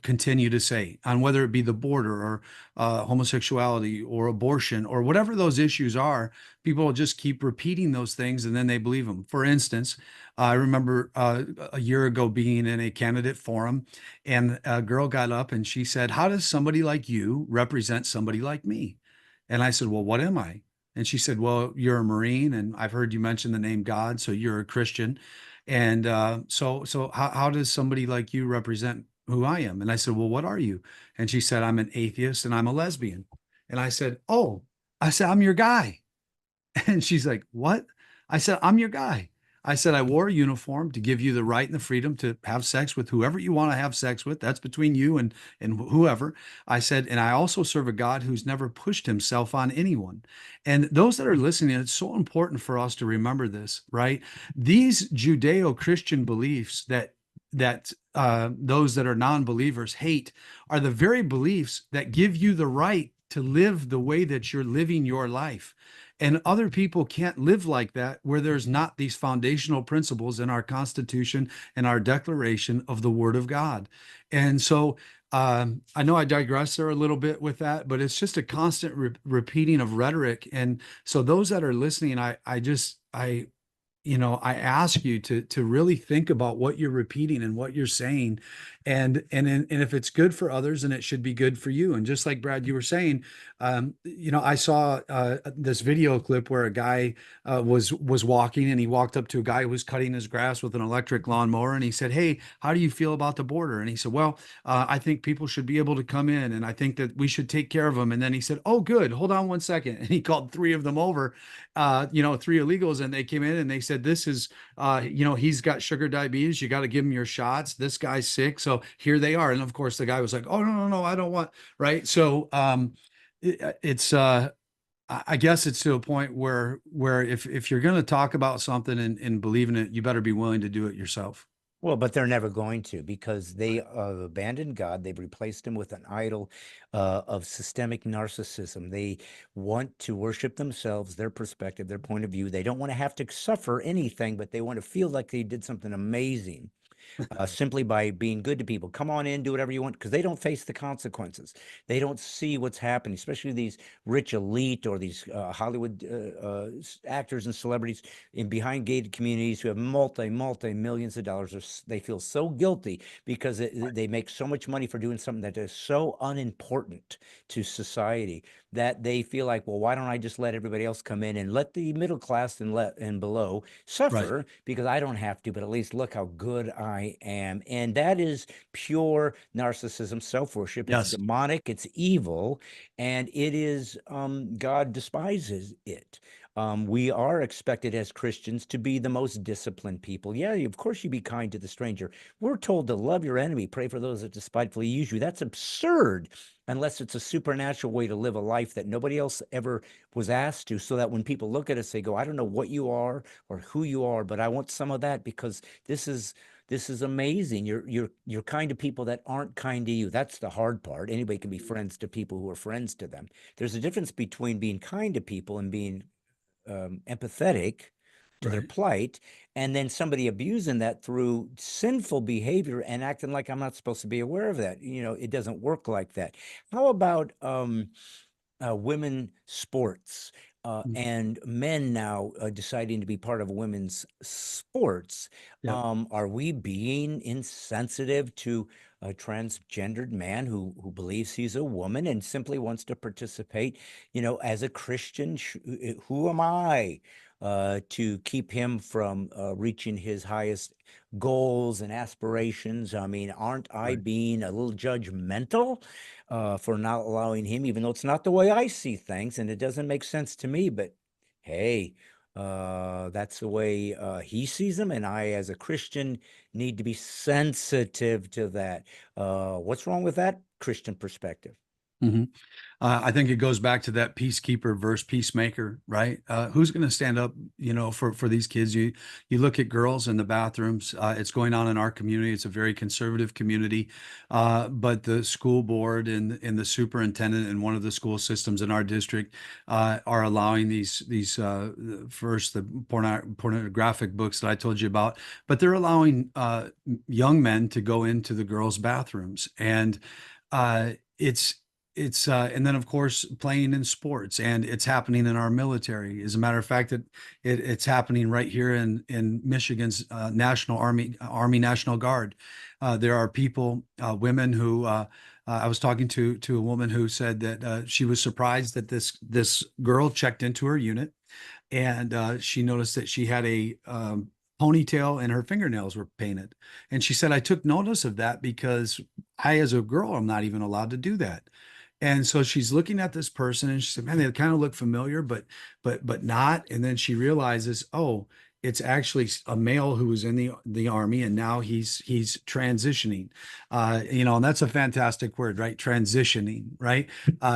continue to say on whether it be the border or homosexuality or abortion or whatever those issues are. People will just keep repeating those things and then they believe them. For instance, I remember a year ago being in a candidate forum, and a girl got up and she said, "How does somebody like you represent somebody like me?" And I said, "Well, what am I?" And she said, "Well, you're a Marine, and I've heard you mention the name God, so you're a Christian. And so how does somebody like you represent who I am?" And I said, "Well, what are you?" And she said, "I'm an atheist and I'm a lesbian." And I said, "Oh," I said, "I'm your guy." And she's like, "What?" I said, "I'm your guy." I said, "I wore a uniform to give you the right and the freedom to have sex with whoever you want to have sex with. That's between you and whoever." I said, "And I also serve a God who's never pushed himself on anyone." And those that are listening, it's so important for us to remember this, right? These Judeo-Christian beliefs that those that are non-believers hate are the very beliefs that give you the right to live the way that you're living your life. And other people can't live like that where there's not these foundational principles in our Constitution and our declaration of the Word of God. And so I know I digress there a little bit with that, but it's just a constant repeating of rhetoric. And so those that are listening, I ask you to really think about what you're repeating and what you're saying, and if it's good for others, then it should be good for you. And just like Brad, you were saying, I saw this video clip where a guy was walking, and he walked up to a guy who was cutting his grass with an electric lawnmower, and he said, "Hey, how do you feel about the border?" And he said, "Well, I think people should be able to come in, and I think that we should take care of them." And then he said, "Oh, good. Hold on one second." And he called three of them over, three illegals, and they came in and they said, "This is, he's got sugar diabetes. You got to give him your shots. This guy's sick." So here they are. And of course, the guy was like, "Oh, no, no, no, I don't want," right? So it's, I guess it's to a point where if you're going to talk about something and believe in it, you better be willing to do it yourself. Well, but they're never going to because they have abandoned God. They've replaced him with an idol of systemic narcissism. They want to worship themselves, their perspective, their point of view. They don't want to have to suffer anything, but they want to feel like they did something amazing. simply by being good to people. Come on in, do whatever you want, because they don't face the consequences. They don't see what's happening, especially these rich elite or these Hollywood actors and celebrities in behind gated communities who have multi millions of dollars. They feel so guilty because they make so much money for doing something that is so unimportant to society that they feel like, well, why don't I just let everybody else come in and let the middle class and below Right. suffer because I don't have to, but at least look how good I am. And that is pure narcissism, self-worship. It's Yes. demonic, it's evil, and it is God despises it. We are expected as Christians to be the most disciplined people. Yeah, of course you be kind to the stranger. We're told to love your enemy, pray for those that despitefully use you. That's absurd unless it's a supernatural way to live a life that nobody else ever was asked to, so that when people look at us, they go, I don't know what you are or who you are, but I want some of that because this is amazing. You're kind to people that aren't kind to you. That's the hard part. Anybody can be friends to people who are friends to them. There's a difference between being kind to people and being empathetic to their Right. plight, and then somebody abusing that through sinful behavior and acting like I'm not supposed to be aware of that. It doesn't work like that. How about women sports Mm. and men now deciding to be part of women's sports? Yep. Are we being insensitive to a transgendered man who believes he's a woman and simply wants to participate? As a Christian, who am I to keep him from reaching his highest goals and aspirations? I mean, aren't I Right. being a little judgmental for not allowing him, even though it's not the way I see things and it doesn't make sense to me? But hey, that's the way he sees them, and I, as a Christian, need to be sensitive to that. What's wrong with that Christian perspective? Hmm. I think it goes back to that peacekeeper versus peacemaker, right? Who's going to stand up, for these kids? You look at girls in the bathrooms. It's going on in our community. It's a very conservative community, but the school board and the superintendent in one of the school systems in our district are allowing these first the pornographic books that I told you about, but they're allowing young men to go into the girls' bathrooms, and uh, it's and then of course playing in sports, and it's happening in our military. As a matter of fact, it's happening right here in Michigan's National Army National Guard. There are people, women who I was talking to a woman who said that she was surprised that this girl checked into her unit, and she noticed that she had a ponytail and her fingernails were painted. And she said, I took notice of that because I, as a girl, am not even allowed to do that. And so she's looking at this person and she said, man, they kind of look familiar, but not. And then she realizes, oh, it's actually a male who was in the army, and now he's transitioning. And that's a fantastic word, right? Transitioning, right?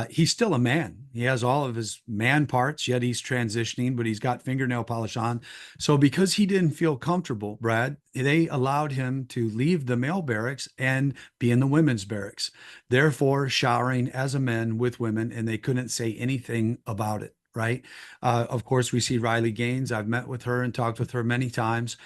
He's still a man. He has all of his man parts, yet he's transitioning, but he's got fingernail polish on. So because he didn't feel comfortable, Brad, they allowed him to leave the male barracks and be in the women's barracks, therefore showering as a man with women, and they couldn't say anything about it. Right. Of course, we see Riley Gaines. I've met with her and talked with her many times.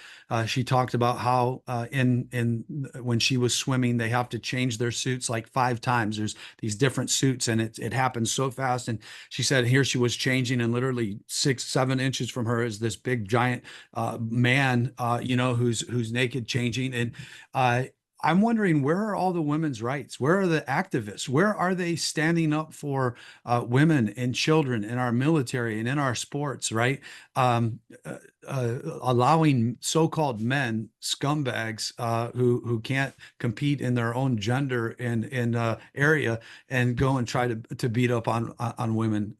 She talked about how in when she was swimming, they have to change their suits like 5 times. There's these different suits, and it happens so fast. And she said here she was changing, and literally 6-7 inches from her is this big giant man, who's naked changing. And I'm wondering, where are all the women's rights? Where are the activists? Where are they standing up for women and children in our military and in our sports, right? Allowing so-called men, scumbags, who can't compete in their own gender and area, and go and try to beat up on women.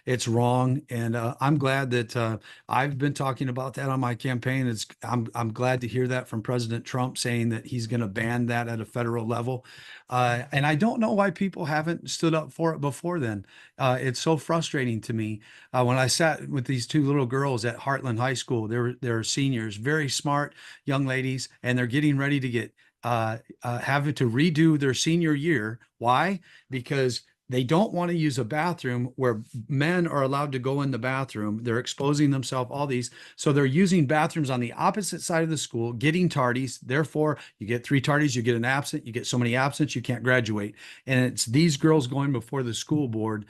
It's wrong, and I'm glad that I've been talking about that on my campaign. I'm glad to hear that from President Trump, saying that he's going to ban that at a federal level. And I don't know why people haven't stood up for it before then. It's so frustrating to me. When I sat with these two little girls at Heartland High School, they're seniors, very smart young ladies, and they're getting ready to get having to redo their senior year. Why? Because they don't want to use a bathroom where men are allowed to go in the bathroom. They're exposing themselves, all these. So they're using bathrooms on the opposite side of the school, getting tardies. Therefore, you get 3 tardies, you get an absent, you get so many absents, you can't graduate. And it's these girls going before the school board,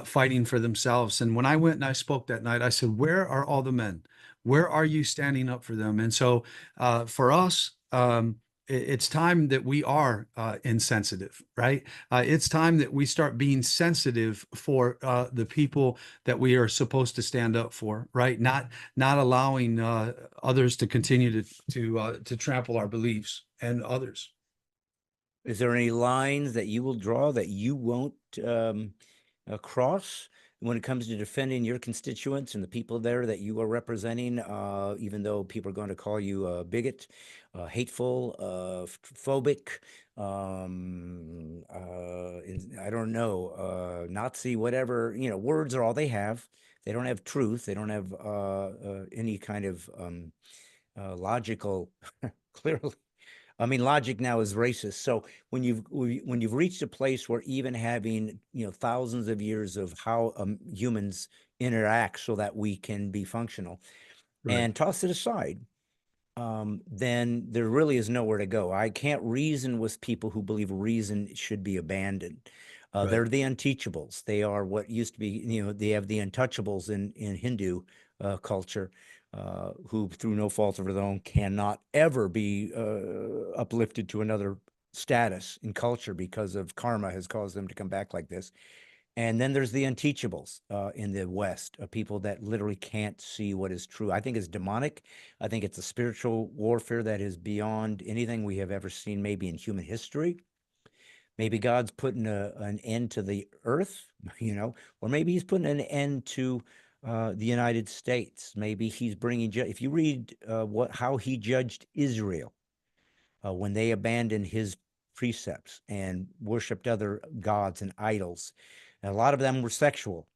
fighting for themselves. And when I went and I spoke that night, I said, where are all the men? Where are you standing up for them? And so for us, it's time that we are insensitive, right? It's time that we start being sensitive for the people that we are supposed to stand up for, right? Not allowing others to continue to trample our beliefs and others. Is there any lines that you will draw that you won't cross when it comes to defending your constituents and the people there that you are representing, even though people are going to call you a bigot, hateful, phobic, I don't know, Nazi, whatever, words are all they have. They don't have truth. They don't have any kind of logical, clearly. I mean, logic now is racist. So when you've reached a place where even having thousands of years of how humans interact so that we can be functional, Right. and toss it aside, then there really is nowhere to go. I can't reason with people who believe reason should be abandoned. Right. They're the unteachables. They are what used to be. They have the untouchables in Hindu culture, who, through no fault of their own, cannot ever be uplifted to another status in culture because of karma has caused them to come back like this. And then there's the unteachables in the West, people that literally can't see what is true. I think it's demonic. I think it's a spiritual warfare that is beyond anything we have ever seen, maybe in human history. Maybe God's putting an end to the earth, or maybe he's putting an end to the United States. Maybe he's bringing, if you read how he judged Israel when they abandoned his precepts and worshiped other gods and idols, and a lot of them were sexual.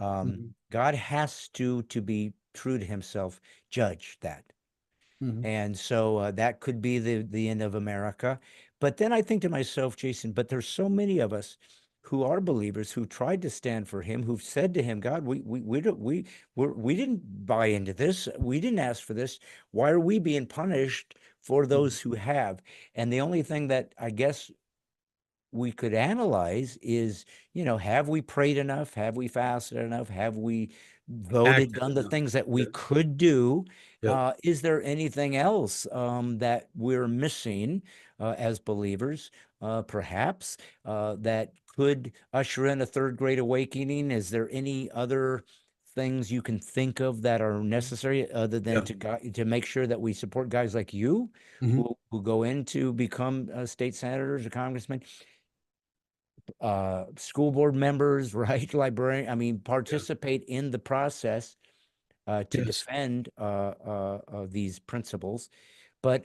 Mhm. God has to be true to himself, judge that. Mhm. And so that could be the end of America. But then I think to myself, Jason, but there's so many of us who are believers who tried to stand for him, who've said to him, God, we didn't buy into this. We didn't ask for this. Why are we being punished for those who have? And the only thing that I guess we could analyze is, have we prayed enough? Have we fasted enough? Have we voted, Active done the enough. things that we Yep. could do? Yep. Is there anything else that we're missing as believers, perhaps, that could usher in a third great awakening? Is there any other things you can think of that are necessary other than Yeah. to make sure that we support guys like you Mhm. who go in to become state senators or congressmen, school board members, right? Librarian. I mean, Yeah. participate in the process to Yes. defend these principles. But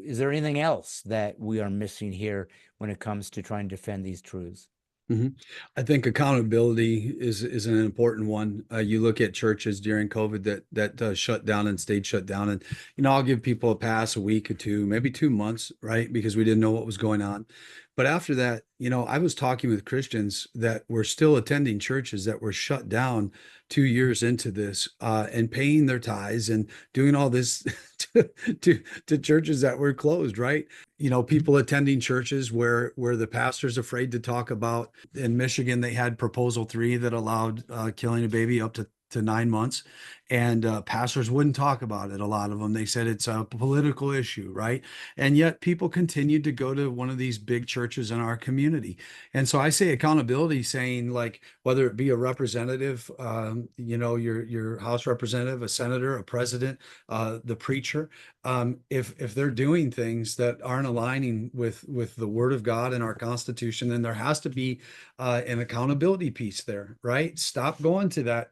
is there anything else that we are missing here when it comes to trying to defend these truths? Mhm. I think accountability is an important one. You look at churches during COVID that shut down and stayed shut down, and I'll give people a pass, a week or two, maybe 2 months, right? Because we didn't know what was going on. But after that, I was talking with Christians that were still attending churches that were shut down 2 years into this, and paying their tithes and doing all this to, to churches that were closed, right? People attending churches where the pastor's afraid to talk about. In Michigan, they had Proposal 3 that allowed killing a baby up to 9 months, and pastors wouldn't talk about it. A lot of them, they said it's a political issue, right? And yet people continued to go to one of these big churches in our community. And so I say accountability, saying, like, whether it be a representative, your House representative, a senator, a president, the preacher, if they're doing things that aren't aligning with the Word of God and our Constitution, then there has to be an accountability piece there, right? Stop going to that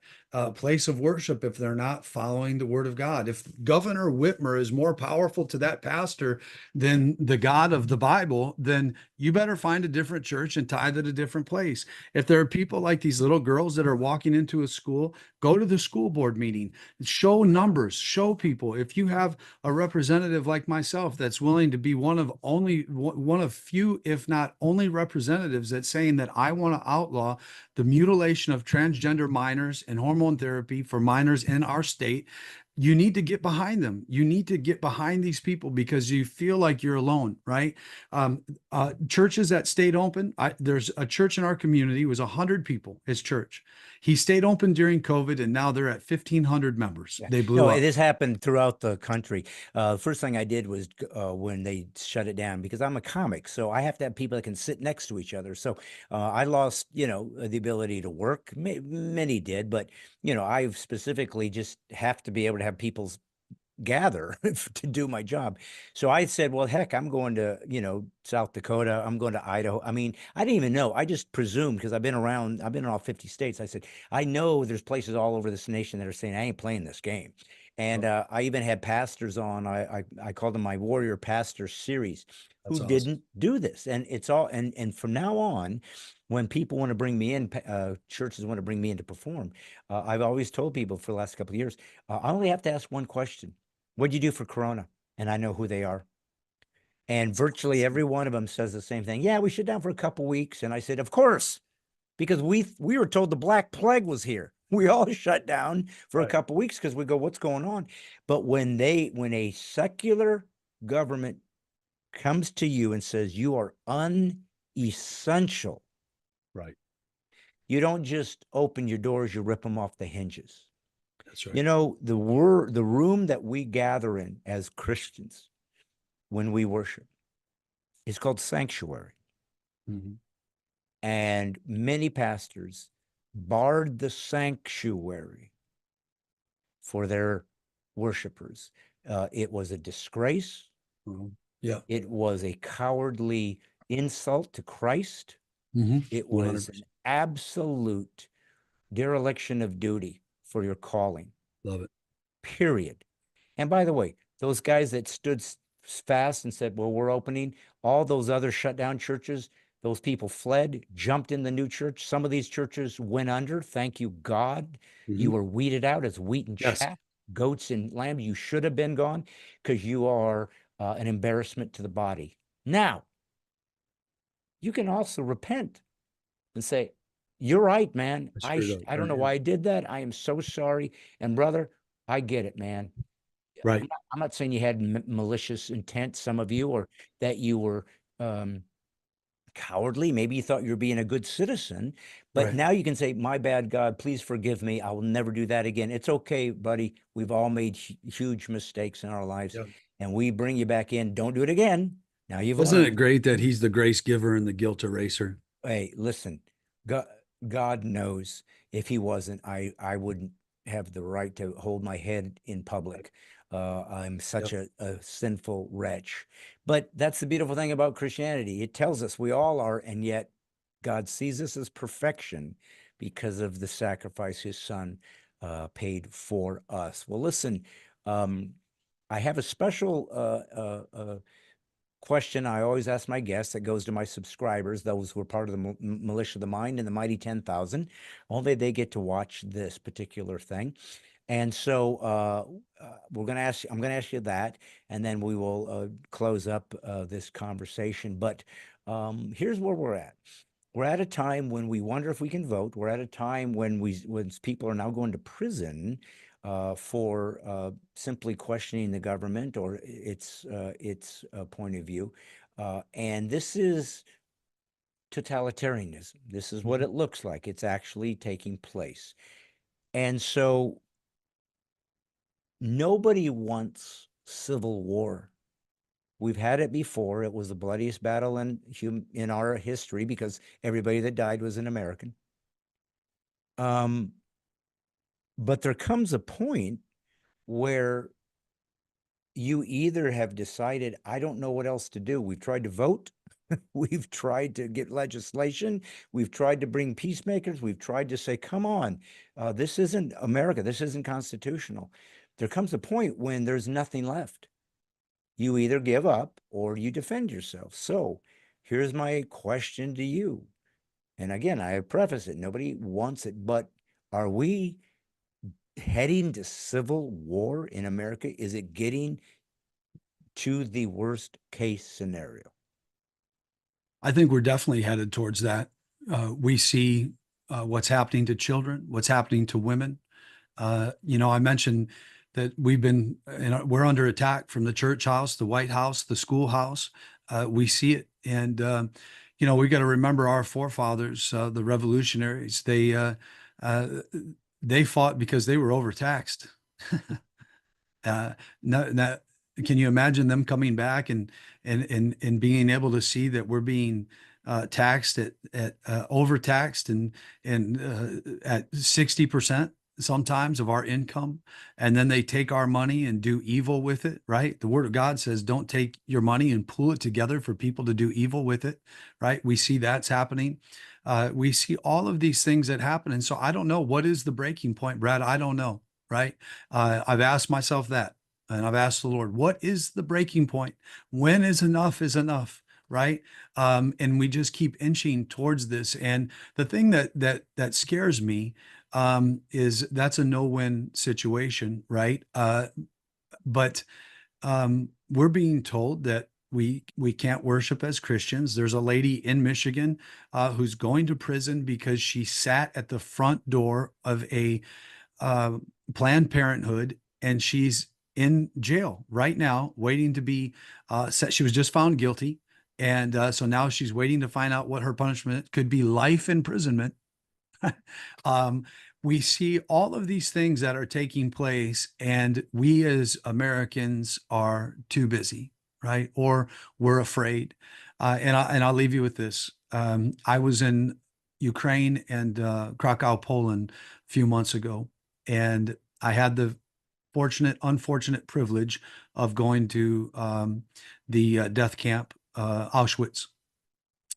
place of worship if they're not following the word of God. If Governor Whitmer is more powerful to that pastor than the God of the Bible, then you better find a different church and tithe at a different place. If there are people like these little girls that are walking into a school, go to the school board meeting, show numbers, show people. If you have a representative like myself that's willing to be one of few, if not only representatives that's saying that I want to outlaw the mutilation of transgender minors and hormone therapy for minors in our state, you need to get behind them. You need to get behind these people because you feel like you're alone, right? Churches that stayed open. There's a church in our community. It was 100 people. His church. He stayed open during COVID, and now they're at 1,500 members. Yeah. They blew No, up. this happened throughout the country. First thing I did was when they shut it down, because I'm a comic, so I have to have people that can sit next to each other. So I lost, the ability to work. Many did, but I specifically just have to be able to have people's gather to do my job. So I said, well, heck, I'm going to, South Dakota. I'm going to Idaho. I mean, I didn't even know. I just presumed because I've been in all 50 states. I said, I know there's places all over this nation that are saying, I ain't playing this game. And I even had pastors on. I called them my Warrior Pastor series who That's awesome. didn't do this. And it's all, and from now on, when people want to bring me in, churches want to bring me in to perform, I've always told people for the last couple of years, I only have to ask one question. What'd you do for Corona? And I know who they are. And virtually every one of them says the same thing. Yeah, we shut down for a couple weeks. And I said, of course, because we were told the Black Plague was here. We all shut down for a couple weeks because we go, what's going on? But when a secular government comes to you and says you are unessential, Right. you don't just open your doors, you rip them off the hinges. That's right. The room that we gather in as Christians when we worship is called sanctuary. Mhm. And many pastors barred the sanctuary for their worshipers. It was a disgrace. Yeah. It was a cowardly insult to Christ. It was 100%. an absolute dereliction of duty for your calling. Love it. Period. And by the way, those guys that stood fast and said, well, we're opening, all those other shut down churches, those people fled, jumped in the new church. Some of these churches went under. Thank you, God. You were weeded out as wheat and Yes. chaff, goats and lambs. You should have been gone because you are an embarrassment to the body. Now, you can also repent and say, you're right, man. I don't know why I did that. I am so sorry. And brother, I get it, man. Right. I'm not saying you had malicious intent, some of you, or that you were cowardly. Maybe you thought you were being a good citizen, but Right. now you can say, my bad, God, please forgive me. I will never do that again. It's okay, buddy. We've all made huge mistakes in our lives, Yep. and we bring you back in. Don't do it again. Now you've Isn't learned. it great that he's the grace giver and the guilt eraser? Hey, listen, God knows if he wasn't, I wouldn't have the right to hold my head in public. I'm such a sinful wretch. But that's the beautiful thing about Christianity. It tells us we all are, and yet God sees us as perfection because of the sacrifice his son paid for us. Well, listen, I have a special question I always ask my guests that goes to my subscribers, those who are part of the Militia of the Mind and the Mighty 10,000. Only they get to watch this particular thing. And so I'm going to ask you that, and then we will close up this conversation. But here's where we're at. We're at a time when we wonder if we can vote. We're at a time when people are now going to prison for simply questioning the government or its point of view. And this is totalitarianism. This is what it looks like. It's actually taking place. And so nobody wants civil war. We've had it before. It was the bloodiest battle in our history because everybody that died was an American. But there comes a point where you either have decided, I don't know what else to do. We've tried to vote. We've tried to get legislation. We've tried to bring peacemakers. We've tried to say, come on, this isn't America. This isn't constitutional. There comes a point when there's nothing left. You either give up or you defend yourself. So here's my question to you. And again, I preface it, nobody wants it, but are we heading to civil war in America? Is it getting to the worst case scenario? I think we're definitely headed towards that. We see what's happening to children, what's happening to women. I mentioned that we're under attack from the church house, the White House, the schoolhouse. We see it, and we got to remember our forefathers, the revolutionaries. They fought because they were overtaxed. No, can you imagine them coming back and being able to see that we're being taxed at overtaxed and at 60% sometimes of our income, and then they take our money and do evil with it, right? The word of God says, don't take your money and pool it together for people to do evil with it, right? We see that's happening. We see all of these things that happen. And so I don't know, what is the breaking point, Brad? I don't know, right? I've asked myself that, and I've asked the Lord, what is the breaking point? When is enough, right? And we just keep inching towards this. And the thing that scares me is that's a no-win situation, right? But we're being told that we can't worship as Christians. There's a lady in Michigan who's going to prison because she sat at the front door of a Planned Parenthood, and she's in jail right now, waiting to be set. She was just found guilty, and so now she's waiting to find out what her punishment could be. Life imprisonment. We see all of these things that are taking place, and we as Americans are too busy, right? Or we're afraid. And I'll leave you with this. I was in Ukraine and Krakow, Poland, a few months ago, and I had the unfortunate privilege of going to the death camp, Auschwitz.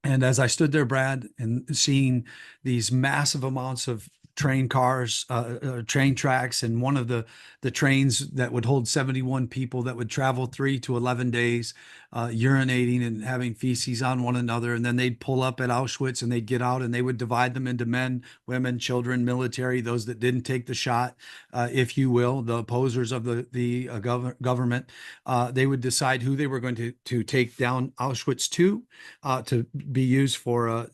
And as I stood there, Brad, and seeing these massive amounts of train cars, train tracks, and one of the trains that would hold 71 people that would travel 3 to 11 days, urinating and having feces on one another. And then they'd pull up at Auschwitz and they'd get out and they would divide them into men, women, children, military, those that didn't take the shot, if you will, the opposers of the government. They would decide who they were going to take down Auschwitz to be used for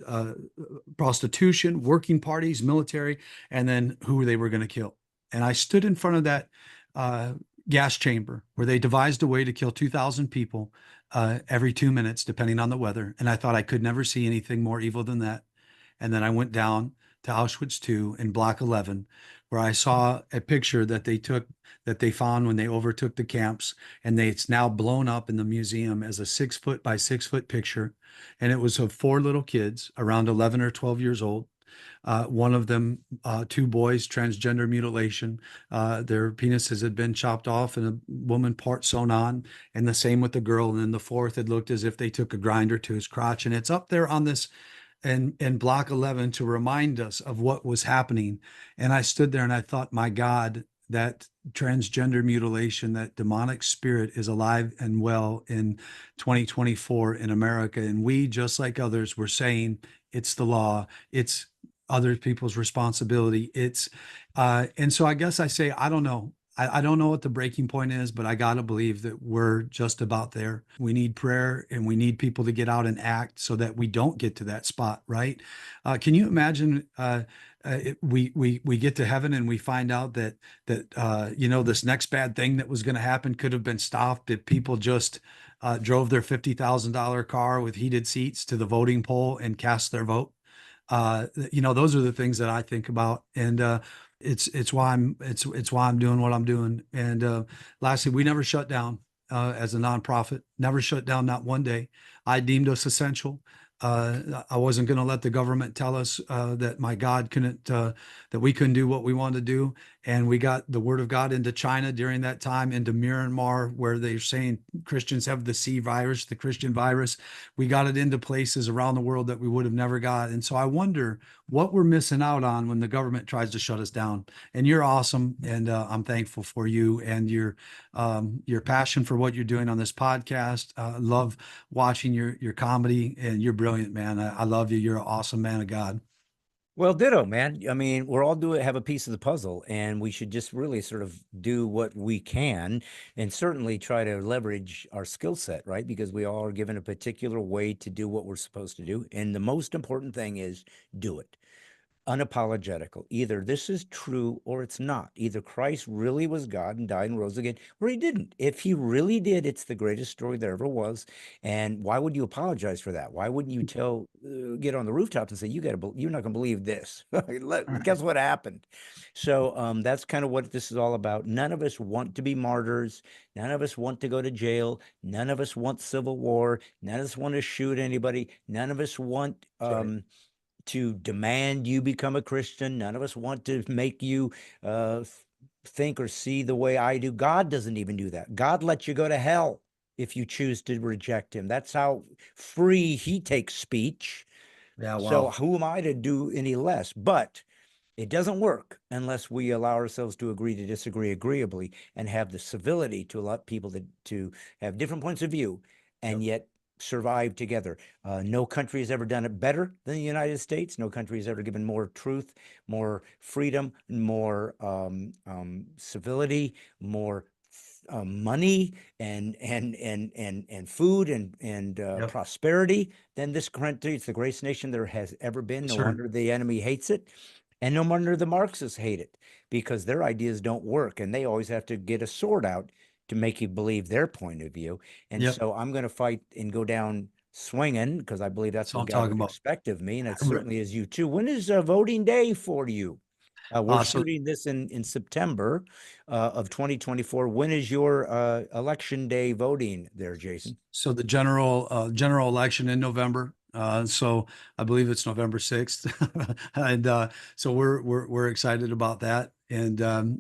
prostitution, working parties, military, and then who they were going to kill. And I stood in front of that gas chamber where they devised a way to kill 2,000 people every 2 minutes, depending on the weather. And I thought I could never see anything more evil than that. And then I went down to Auschwitz II in Block 11, where I saw a picture that they found when they overtook the camps, and it's now blown up in the museum as a 6-foot by 6-foot picture. And it was of 4 little kids around 11 or 12 years old. One of them, 2 boys, transgender mutilation. Their penises had been chopped off and a woman part sewn on, and the same with the girl. And then the 4th had looked as if they took a grinder to his crotch. And it's up there on this in Block 11 to remind us of what was happening. And I stood there and I thought, my God, that transgender mutilation, that demonic spirit is alive and well in 2024 in America. And we, just like others, were saying it's the law, it's other people's responsibility. And so I guess I say, I don't know. I don't know what the breaking point is, but I got to believe that we're just about there. We need prayer and we need people to get out and act so that we don't get to that spot, right? Can you imagine we get to heaven and we find out that this next bad thing that was going to happen could have been stopped if people just drove their $50,000 car with heated seats to the voting poll and cast their vote? Those are the things that I think about, and it's why I'm doing what I'm doing. And lastly, we never shut down as a nonprofit, never shut down, not one day. I deemed us essential. I wasn't going to let the government tell us that my God couldn't, that we couldn't do what we wanted to do. And we got the word of God into China during that time, into Myanmar, where they're saying Christians have the C virus, the Christian virus. We got it into places around the world that we would have never got. And so I wonder what we're missing out on when the government tries to shut us down. And you're awesome, and I'm thankful for you and your passion for what you're doing on this podcast. Love watching your comedy, and you're brilliant, man. I love you. You're an awesome man of God. Well, ditto, man. I mean, we're all have a piece of the puzzle, and we should just really sort of do what we can, and certainly try to leverage our skill set, right? Because we all are given a particular way to do what we're supposed to do, and the most important thing is do it. Unapologetical. Either this is true or it's not. Either Christ really was God and died and rose again, or he didn't. If he really did, it's the greatest story there ever was. And why would you apologize for that? Why wouldn't you get on the rooftops and say, you're not going to believe this. Guess what happened? So that's kind of what this is all about. None of us want to be martyrs. None of us want to go to jail. None of us want civil war. None of us want to shoot anybody. None of us want to demand you become a Christian. None of us want to make you think or see the way I do. God doesn't even do that. God lets you go to hell if you choose to reject him. That's how free he takes speech. Yeah, So wow. who am I to do any less? But it doesn't work unless we allow ourselves to agree to disagree agreeably and have the civility to allow people to have different points of view and Yep. yet survive together. No country has ever done it better than the United States. No country has ever given more truth, more freedom, more civility, more money and food and Yep. prosperity than this country. It's the greatest nation there has ever been. Yes, No sir. wonder the enemy hates it. And no wonder the Marxists hate it because their ideas don't work and they always have to get a sword out to make you believe their point of view. And Yep. so I'm going to fight and go down swinging because I believe that's That's what what I'm God talking would about. expect of me. And it Right. certainly is you too. When is voting day for you? We're So shooting this in September of 2024. When is your election day voting there, Jason? so the general election in November. So I believe it's November 6th. And so we're excited about that. And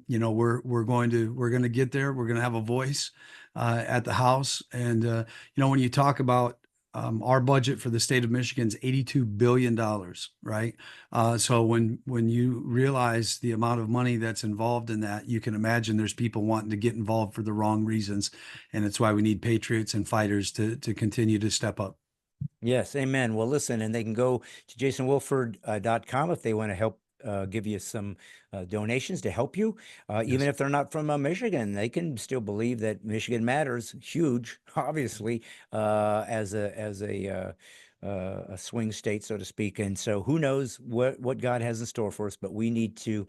we're going to get there. We're going to have a voice at the House. And when you talk about our budget for the state of Michigan is $82 billion, right? So when you realize the amount of money that's involved in that, you can imagine there's people wanting to get involved for the wrong reasons, and it's why we need patriots and fighters to continue to step up. Yes, amen. Well, listen, and they can go to jasonwoolford.com if they want to help give you some donations to help you. Even Yes, if they're not from Michigan, they can still believe that Michigan matters. Huge, obviously, as a swing state, so to speak. And so, who knows what God has in store for us? But we need to,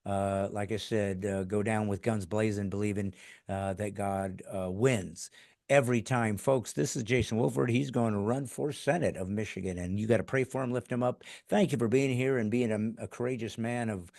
yeah, like I said, go down with guns blazing, believing that God wins every time. Folks, this is Jason Woolford. He's going to run for Senate of Michigan, and you got to pray for him, lift him up. Thank you for being here and being a courageous man of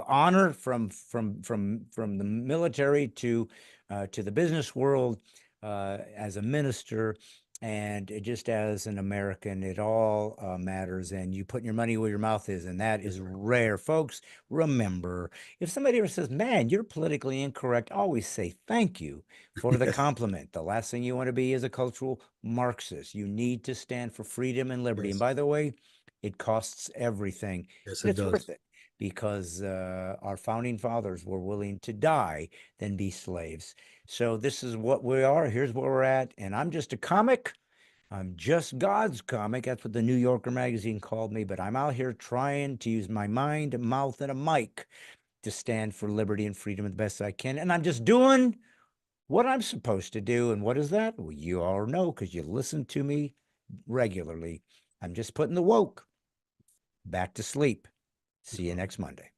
honor from the military to the business world, as a minister. And just as an American, it all matters. And you put your money where your mouth is, and that yes, is sir. rare. Folks, remember, if somebody ever says, man, you're politically incorrect, always say thank you for the Yes, compliment. The last thing you want to be is a cultural Marxist. You need to stand for freedom and liberty. And yes, by the way, it costs everything, yes, but it it's worth does. it because our founding fathers were willing to die than be slaves. So this is what we are. Here's where we're at. And I'm just a comic. I'm just God's comic. That's what the New Yorker magazine called me. But I'm out here trying to use my mind, mouth, and a mic to stand for liberty and freedom the best I can. And I'm just doing what I'm supposed to do. And what is that? Well, you all know because you listen to me regularly. I'm just putting the woke back to sleep. See you next Monday.